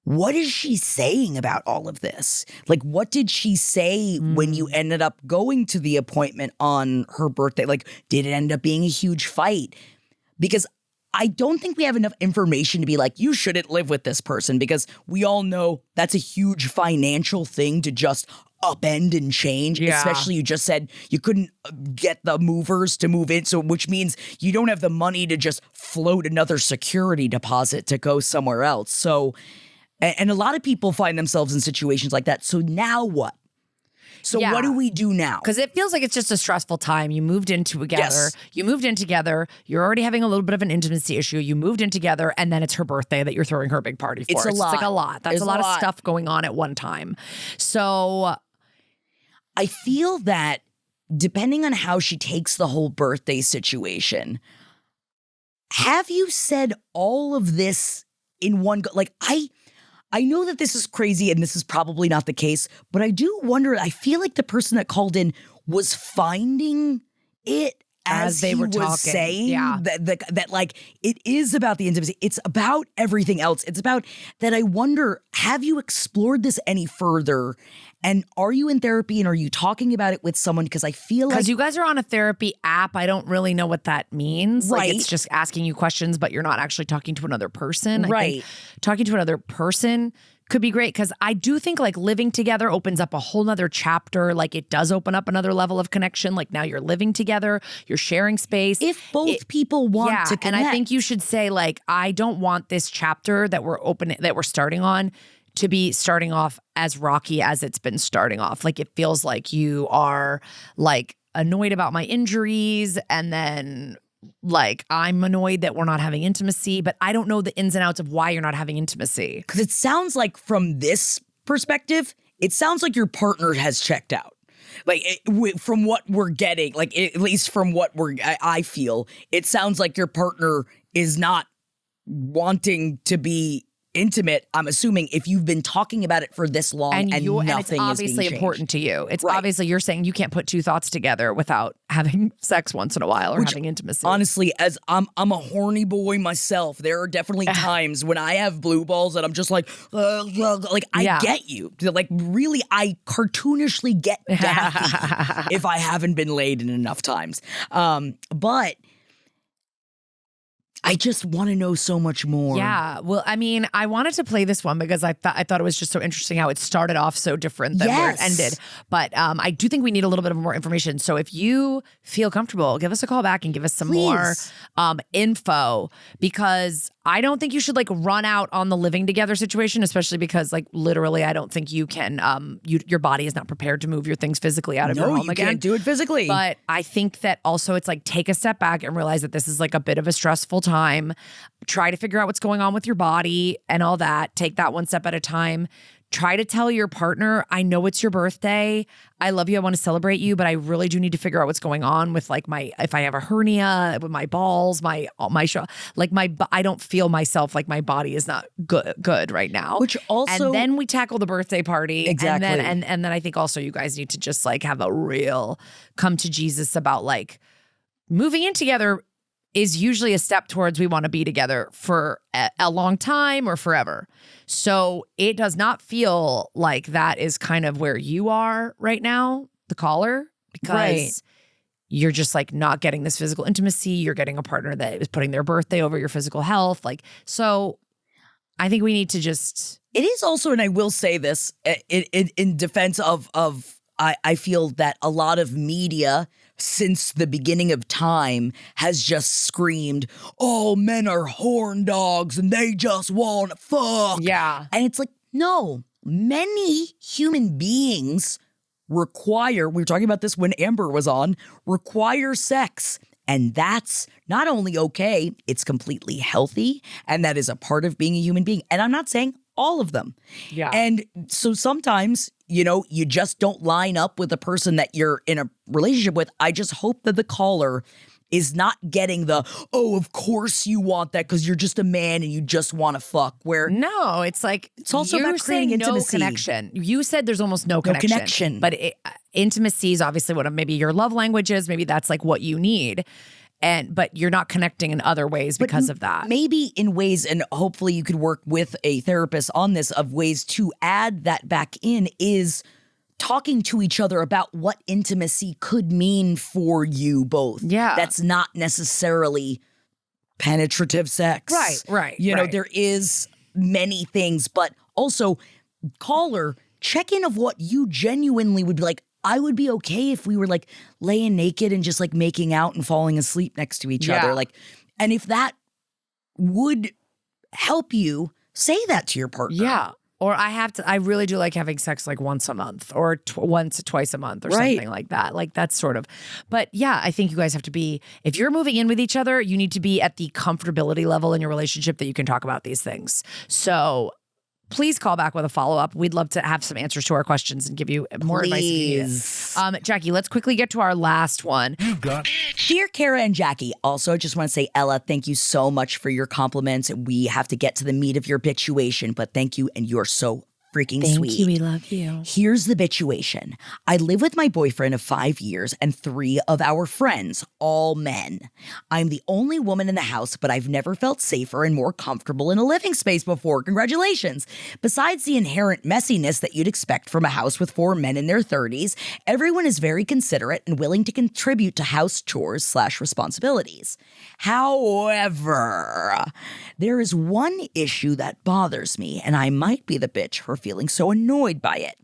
Speaker 2: What is she saying about all of this? What did she say when you ended up going to the appointment on her birthday? Did it end up being a huge fight? Because I don't think we have enough information to be you shouldn't live with this person, because we all know that's a huge financial thing to just upend and change. Yeah. Especially, you just said you couldn't get the movers to move in, so which means you don't have the money to just float another security deposit to go somewhere else. So... And a lot of people find themselves in situations like that. So now what? So what do we do now?
Speaker 1: Because it feels like it's just a stressful time. You moved in together.
Speaker 2: Yes.
Speaker 1: You moved in together. You're already having a little bit of an intimacy issue. You moved in together, and then it's her birthday that you're throwing her a big party for.
Speaker 2: It's a lot.
Speaker 1: a lot. That's a lot of stuff going on at one time. So
Speaker 2: I feel that depending on how she takes the whole birthday situation, have you said all of this in one go? I know that this is crazy and this is probably not the case, but I do wonder, I feel like the person that called in was finding it as they were talking, saying that it is about the intimacy. It's about everything else. It's about that. I wonder, have you explored this any further? And are you in therapy and are you talking about it with someone? Because I feel like...
Speaker 1: Because you guys are on a therapy app. I don't really know what that means.
Speaker 2: Right.
Speaker 1: It's just asking you questions, but you're not actually talking to another person.
Speaker 2: Right.
Speaker 1: I think talking to another person could be great because I do think like living together opens up a whole nother chapter. Like it does open up another level of connection. Like now you're living together, you're sharing space.
Speaker 2: If both people want to connect.
Speaker 1: And I think you should say like, I don't want this chapter that we're starting on to be starting off as rocky as it's been starting off. Like it feels like you are like annoyed about my injuries and then like I'm annoyed that we're not having intimacy, but I don't know the ins and outs of why you're not having intimacy.
Speaker 2: Because it sounds like from this perspective, it sounds like your partner has checked out. Like from what we're getting, like at least from what I feel, it sounds like your partner is not wanting to be intimate. I'm assuming if you've been talking about it for this long and nothing
Speaker 1: and it's obviously
Speaker 2: is being
Speaker 1: important to you. It's
Speaker 2: right.
Speaker 1: Obviously you're saying you can't put two thoughts together without having sex once in a while or having intimacy.
Speaker 2: Honestly, as I'm a horny boy myself, there are definitely times when I have blue balls and I'm just like I get you. Like really, I cartoonishly get daffy if I haven't been laid in enough times. But I just want to know so much more.
Speaker 1: Yeah. Well, I mean, I wanted to play this one because I thought it was just so interesting how it started off so different than where it ended. But I do think we need a little bit of more information. So if you feel comfortable, give us a call back and give us some more info because I don't think you should like run out on the living together situation, especially because like literally I don't think you can, your body is not prepared to move your things physically out of your home again.
Speaker 2: No, you can't do it physically.
Speaker 1: But I think that also it's like take a step back and realize that this is like a bit of a stressful time. Try to figure out what's going on with your body and all that. Take that one step at a time. Try to tell your partner, I know it's your birthday. I love you. I want to celebrate you, but I really do need to figure out what's going on with like if I have a hernia with my balls, my show, like I don't feel myself, like my body is not good right now.
Speaker 2: Which also,
Speaker 1: and then we tackle the birthday party.
Speaker 2: Exactly.
Speaker 1: And then I think also you guys need to just like have a real come to Jesus about like moving in together is usually a step towards we want to be together for a long time or forever. So it does not feel like that is kind of where you are right now, the caller, because you're just like not getting this physical intimacy. You're getting a partner that is putting their birthday over your physical health. Like, so I think we need to just.
Speaker 2: It is also, and I will say this in defense of I feel that a lot of media since the beginning of time has just screamed, oh, men are horn dogs and they just want to fuck.
Speaker 1: Yeah.
Speaker 2: And it's like, no, many human beings we were talking about this when Amber was on, require sex. And that's not only okay, it's completely healthy. And that is a part of being a human being. And I'm not saying all of them.
Speaker 1: Yeah.
Speaker 2: And so sometimes, you just don't line up with the person that you're in a relationship with. I just hope that the caller is not getting oh, of course you want that because you're just a man and you just want to fuck. Where
Speaker 1: no, it's like
Speaker 2: it's also about creating intimacy.
Speaker 1: No connection. You said there's almost no connection. But intimacy is obviously what maybe your love language is. Maybe that's like what you need. But you're not connecting in other ways because of that.
Speaker 2: Maybe in ways, and hopefully you could work with a therapist on this, of ways to add that back in is talking to each other about what intimacy could mean for you both.
Speaker 1: Yeah.
Speaker 2: That's not necessarily penetrative sex.
Speaker 1: Right.
Speaker 2: There is many things, but also caller, check in of what you genuinely would be like. I would be okay if we were like laying naked and just like making out and falling asleep next to each other. Like, and if that would help you, say that to your partner.
Speaker 1: Yeah. Or I really do like having sex like once a month or twice a month or something like that. Like that's sort of, but yeah, I think you guys have to be, if you're moving in with each other, you need to be at the comfortability level in your relationship that you can talk about these things. So please call back with a follow-up. We'd love to have some answers to our questions and give you more advice. Jackie, let's quickly get to our last one.
Speaker 2: Dear Kara and Jackie, also just want to say, Ella, thank you so much for your compliments. We have to get to the meat of your bitchuation, but thank you, and you're so freaking sweet.
Speaker 1: Thank you. We love you.
Speaker 2: Here's the bitchuation. I live with my boyfriend of 5 years and 3 of our friends, all men. I'm the only woman in the house, but I've never felt safer and more comfortable in a living space before. Congratulations. Besides the inherent messiness that you'd expect from a house with 4 men in their 30s, everyone is very considerate and willing to contribute to house chores/responsibilities. However, there is one issue that bothers me, and I might be the bitch for feeling so annoyed by it.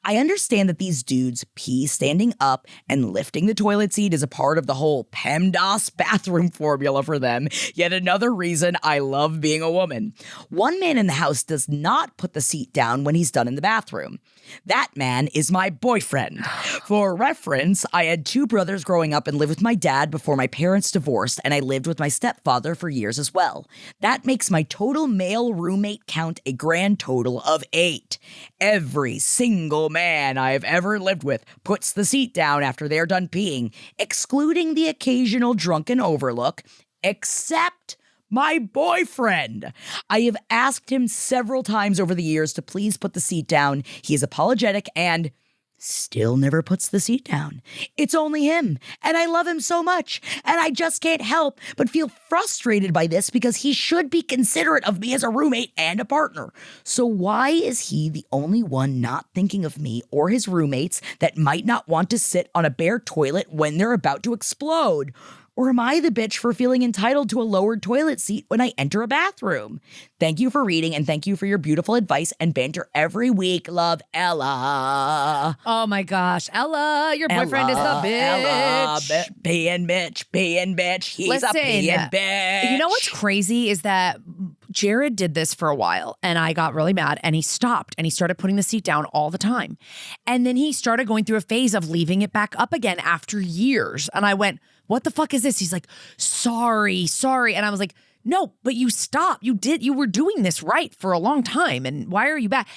Speaker 2: I understand that these dudes pee standing up and lifting the toilet seat is a part of the whole PEMDAS bathroom formula for them, yet another reason I love being a woman. One man in the house does not put the seat down when he's done in the bathroom. That man is my boyfriend. For reference, I had 2 brothers growing up and lived with my dad before my parents divorced, and I lived with my stepfather for years as well. That makes my total male roommate count a grand total of 8. Every single man I've ever lived with puts the seat down after they're done peeing, excluding the occasional drunken overlook, except my boyfriend. I have asked him several times over the years to please put the seat down. He is apologetic and still never puts the seat down. It's only him, and I love him so much, and I just can't help but feel frustrated by this because he should be considerate of me as a roommate and a partner. So why is he the only one not thinking of me or his roommates that might not want to sit on a bare toilet when they're about to explode? Or am I the bitch for feeling entitled to a lowered toilet seat when I enter a bathroom? Thank you for reading, and thank you for your beautiful advice and banter every week. Love, Ella.
Speaker 1: Oh my gosh. Ella, your boyfriend is the bitch.
Speaker 2: Ella, being bitch. He's a being bitch.
Speaker 1: You know what's crazy is that Jared did this for a while and I got really mad and he stopped and he started putting the seat down all the time. And then he started going through a phase of leaving it back up again after years. And I went, what the fuck is this? He's like, sorry. And I was like, no, but you stopped. You were doing this right for a long time. And why are you back?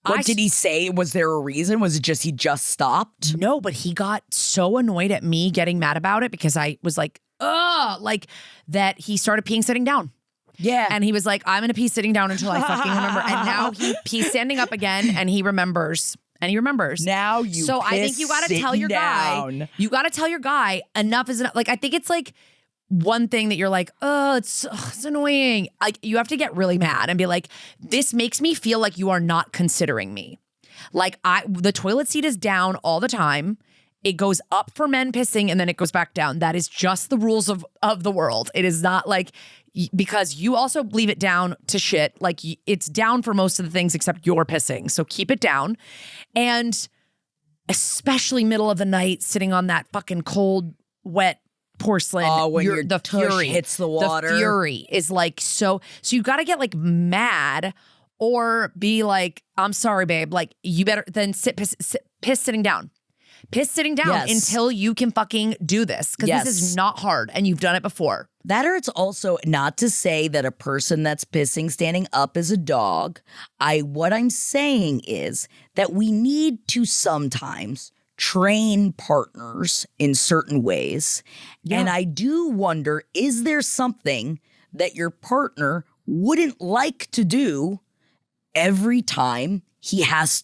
Speaker 2: What did he say? Was there a reason? Was it just he just stopped?
Speaker 1: No, but he got so annoyed at me getting mad about it because I was like, ugh, like that he started peeing sitting down.
Speaker 2: Yeah.
Speaker 1: And he was like, I'm going to pee sitting down until I fucking remember. And now he pees standing up again and he remembers.
Speaker 2: Now you
Speaker 1: So I think you got to tell your guy. You got to tell your guy enough is enough. Like, I think it's like one thing that you're like, oh, it's annoying. Like, you have to get really mad and be like, this makes me feel like you are not considering me. Like, the toilet seat is down all the time. It goes up for men pissing and then it goes back down. That is just the rules of the world. It is not like, because you also leave it down to shit. Like, it's down for most of the things except you're pissing. So keep it down. And especially middle of the night, sitting on that fucking cold, wet porcelain.
Speaker 2: Oh, when
Speaker 1: the
Speaker 2: tush
Speaker 1: fury
Speaker 2: hits the water.
Speaker 1: The fury is like so you got to get like mad or be like, I'm sorry, babe. Like, you better then piss sitting down. Piss sitting down until you can fucking do this. Because this is not hard and you've done it before.
Speaker 2: That or it's also not to say that a person that's pissing standing up is a dog. What I'm saying is that we need to sometimes train partners in certain ways. Yeah. And I do wonder, is there something that your partner wouldn't like to do every time he has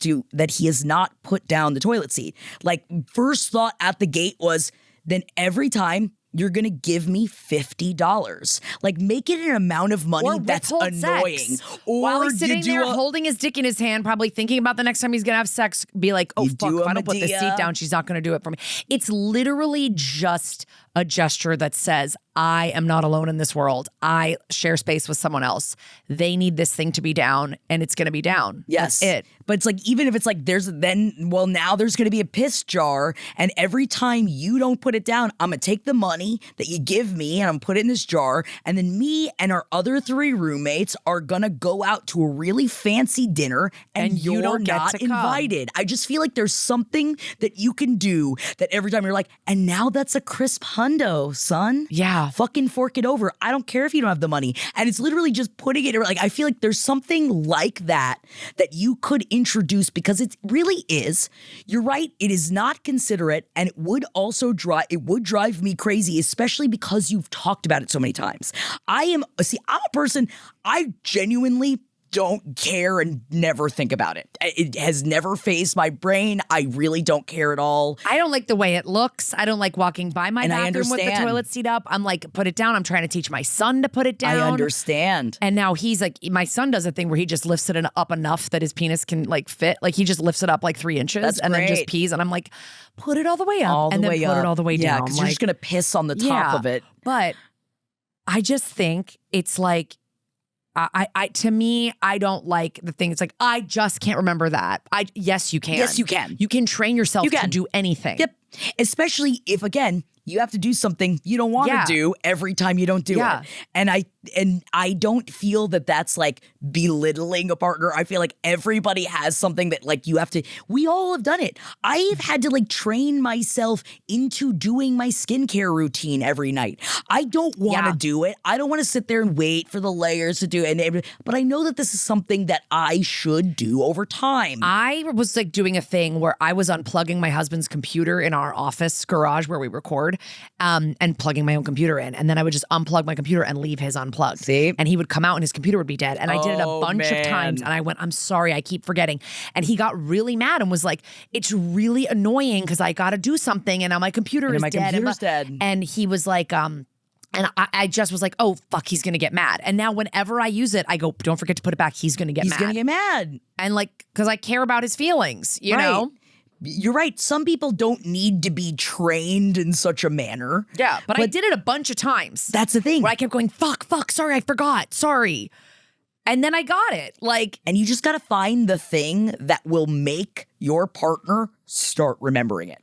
Speaker 2: not put down the toilet seat? Like, first thought at the gate was, then every time you're going to give me $50. Like, make it an amount of money that's annoying.
Speaker 1: Sex. Or while he's sitting there holding his dick in his hand, probably thinking about the next time he's going to have sex, be like, oh, fuck, if I don't put the seat down, she's not going to do it for me. It's literally just a gesture that says, I am not alone in this world. I share space with someone else. They need this thing to be down, and it's going to be down.
Speaker 2: Yes.
Speaker 1: That's it.
Speaker 2: But it's like, even if it's like, now there's going to be a piss jar, and every time you don't put it down, I'm going to take the money that you give me, and I'm going to put it in this jar, and then me and our other 3 roommates are going to go out to a really fancy dinner, and you're
Speaker 1: don't
Speaker 2: not invited. I just feel like there's something that you can do that every time you're like, and now that's a crisp hundo, son.
Speaker 1: Yeah.
Speaker 2: Fucking fork it over. I don't care if you don't have the money. And it's literally just putting it, like, I feel like there's something like that you could introduce, because it really is. You're right. It is not considerate, and it would also drive me crazy, especially because you've talked about it so many times. I'm a person, I genuinely don't care and never think about it. It has never phased my brain. I really don't care at all.
Speaker 1: I don't like the way it looks. I don't like walking by my
Speaker 2: And I
Speaker 1: bathroom with the
Speaker 2: understand.
Speaker 1: toilet seat up. I'm like, put it down. I'm trying to teach my son to put it down.
Speaker 2: I understand.
Speaker 1: And now he's like, my son does a thing where he just lifts it up enough that his penis can like fit. Like he just lifts it up like 3 inches
Speaker 2: That's
Speaker 1: and then just
Speaker 2: great.
Speaker 1: pees. And I'm like, put it all the way up
Speaker 2: All the
Speaker 1: and then
Speaker 2: way
Speaker 1: put
Speaker 2: up.
Speaker 1: it all the way
Speaker 2: Yeah,
Speaker 1: down.
Speaker 2: because you're
Speaker 1: Like,
Speaker 2: just going to piss on the top
Speaker 1: yeah,
Speaker 2: of it.
Speaker 1: But I just think it's like, to me, I don't like the thing. It's like, I just can't remember that. Yes, you can.
Speaker 2: Yes, you can.
Speaker 1: You can train yourself
Speaker 2: You
Speaker 1: to
Speaker 2: can.
Speaker 1: do anything.
Speaker 2: Yep. Especially if, again, you have to do something you don't want
Speaker 1: Yeah.
Speaker 2: to do every time you don't do
Speaker 1: Yeah.
Speaker 2: it. And I don't feel that that's like belittling a partner. I feel like everybody has something that like you have to, we all have done it. I've had to like train myself into doing my skincare routine every night. I don't want to
Speaker 1: Yeah.
Speaker 2: do it. I don't want to sit there and wait for the layers to do it. But I know that this is something that I should do over time.
Speaker 1: I was like doing a thing where I was unplugging my husband's computer in our office garage where we record, and plugging my own computer in. And then I would just unplug my computer and leave his unplugged.
Speaker 2: See?
Speaker 1: And he would come out and his computer would be dead. And I did it a
Speaker 2: Oh,
Speaker 1: bunch of
Speaker 2: man.
Speaker 1: times. And I went, I'm sorry, I keep forgetting. And he got really mad and was like, it's really annoying because I got to do something and now my computer is
Speaker 2: my
Speaker 1: dead.
Speaker 2: computer's dead.
Speaker 1: And he was like, and I just was like, oh, fuck, he's going to get mad. And now whenever I use it, I go, don't forget to put it back. He's going to get
Speaker 2: He's
Speaker 1: mad.
Speaker 2: going to get mad.
Speaker 1: And like, because I care about his feelings, you
Speaker 2: Right.
Speaker 1: know?
Speaker 2: You're right. Some people don't need to be trained in such a manner.
Speaker 1: Yeah, but I did it a bunch of times.
Speaker 2: That's the thing.
Speaker 1: Where I kept going, fuck, sorry, I forgot, sorry. And then I got it. Like,
Speaker 2: And you just got to find the thing that will make your partner start remembering it.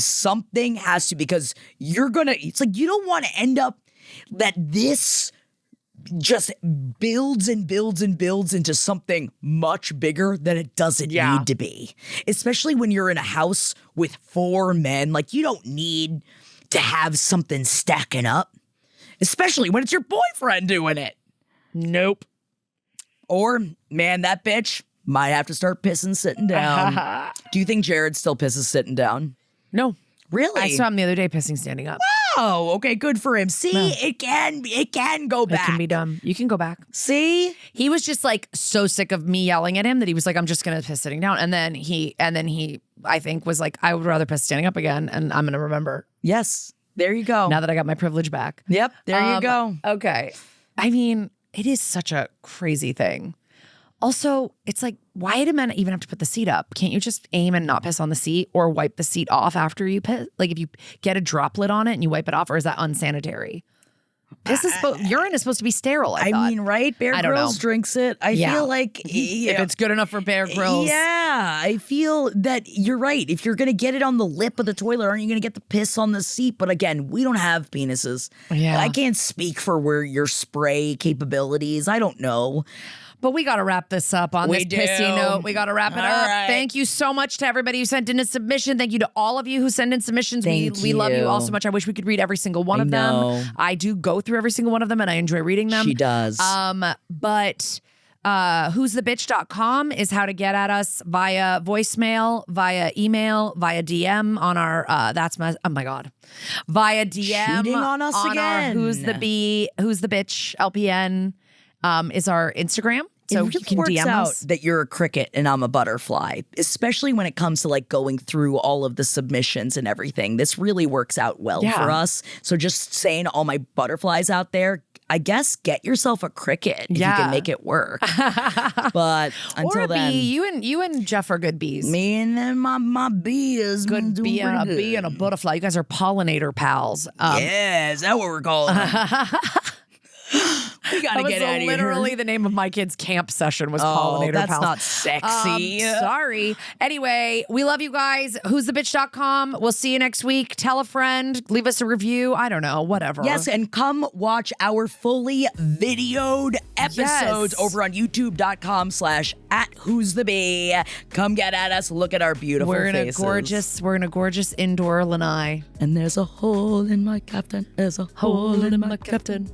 Speaker 2: Something has to, because it's like you don't want to end up that this just builds and builds and builds into something much bigger than it doesn't need to be. Especially when you're in a house with 4 men. Like, you don't need to have something stacking up. Especially when it's your boyfriend doing it.
Speaker 1: nope.
Speaker 2: Or, man, that bitch might have to start pissing sitting down. Do you think Jared still pisses sitting down?
Speaker 1: No.
Speaker 2: Really?
Speaker 1: I saw him the other day pissing standing up.
Speaker 2: Oh, okay, good for him. See, it can go back.
Speaker 1: It can be done. You can go back.
Speaker 2: See?
Speaker 1: He was just like so sick of me yelling at him that he was like, I'm just gonna piss sitting down. And then he I think was like, I would rather piss standing up again, and I'm gonna remember
Speaker 2: Yes. There you go.
Speaker 1: now that I got my privilege back.
Speaker 2: Yep, there you go.
Speaker 1: Okay. I mean, it is such a crazy thing. Also, it's like, why do men even have to put the seat up? Can't you just aim and not piss on the seat or wipe the seat off after you piss? Like if you get a droplet on it and you wipe it off, or is that unsanitary? Urine is supposed to be sterile, I thought.
Speaker 2: mean, right? Bear
Speaker 1: I don't
Speaker 2: Grylls
Speaker 1: know.
Speaker 2: drinks it. I
Speaker 1: Yeah.
Speaker 2: feel like
Speaker 1: If it's good enough for Bear Grylls.
Speaker 2: Yeah, I feel that you're right. If you're going to get it on the lip of the toilet, aren't you going to get the piss on the seat? But again, we don't have penises.
Speaker 1: Yeah.
Speaker 2: I can't speak for where your spray capabilities. I don't know.
Speaker 1: But we got to wrap this up on
Speaker 2: We
Speaker 1: this pissy
Speaker 2: do.
Speaker 1: note. We got to wrap it
Speaker 2: All
Speaker 1: up.
Speaker 2: right.
Speaker 1: Thank you so much to everybody who sent in a submission. Thank you to all of you who send in submissions.
Speaker 2: Thank
Speaker 1: we love you
Speaker 2: you.
Speaker 1: all so much. I wish we could read every single one
Speaker 2: I
Speaker 1: of
Speaker 2: know.
Speaker 1: them. I do go through every single one of them and I enjoy reading them.
Speaker 2: She does.
Speaker 1: But who'sthebitch.com is how to get at us via voicemail, via email, via DM on our oh my god, via DM
Speaker 2: Cheating on us
Speaker 1: our
Speaker 2: again.
Speaker 1: who's the bitch LPN is our Instagram. So
Speaker 2: it
Speaker 1: you
Speaker 2: really
Speaker 1: can
Speaker 2: works
Speaker 1: DM
Speaker 2: out
Speaker 1: us.
Speaker 2: that you're a cricket and I'm a butterfly, especially when it comes to like going through all of the submissions and everything. This really works out well
Speaker 1: Yeah.
Speaker 2: for us. So just saying, all my butterflies out there, I guess get yourself a cricket if you
Speaker 1: Yeah.
Speaker 2: can make it work. But until
Speaker 1: Or a
Speaker 2: then,
Speaker 1: bee. You and Jeff are good bees.
Speaker 2: me and my bee is
Speaker 1: Good
Speaker 2: doing
Speaker 1: bee and a
Speaker 2: pretty
Speaker 1: bee and a
Speaker 2: good.
Speaker 1: butterfly. You guys are pollinator pals.
Speaker 2: Yeah, is that what we're calling it? We
Speaker 1: That
Speaker 2: gotta
Speaker 1: was
Speaker 2: get out of here.
Speaker 1: literally the name of my kid's camp session was
Speaker 2: Oh,
Speaker 1: pollinator
Speaker 2: that's
Speaker 1: pals.
Speaker 2: not sexy.
Speaker 1: Sorry. Anyway, we love you guys. Who'sthebitch.com. We'll see you next week. Tell a friend. Leave us a review. I don't know. Whatever.
Speaker 2: Yes, and come watch our fully videoed episodes
Speaker 1: Yes.
Speaker 2: over on youtube.com/@who'sthebee. Come get at us. Look at our beautiful
Speaker 1: We're in
Speaker 2: faces.
Speaker 1: a gorgeous indoor lanai.
Speaker 2: And there's a hole in my captain. There's a hole in my captain.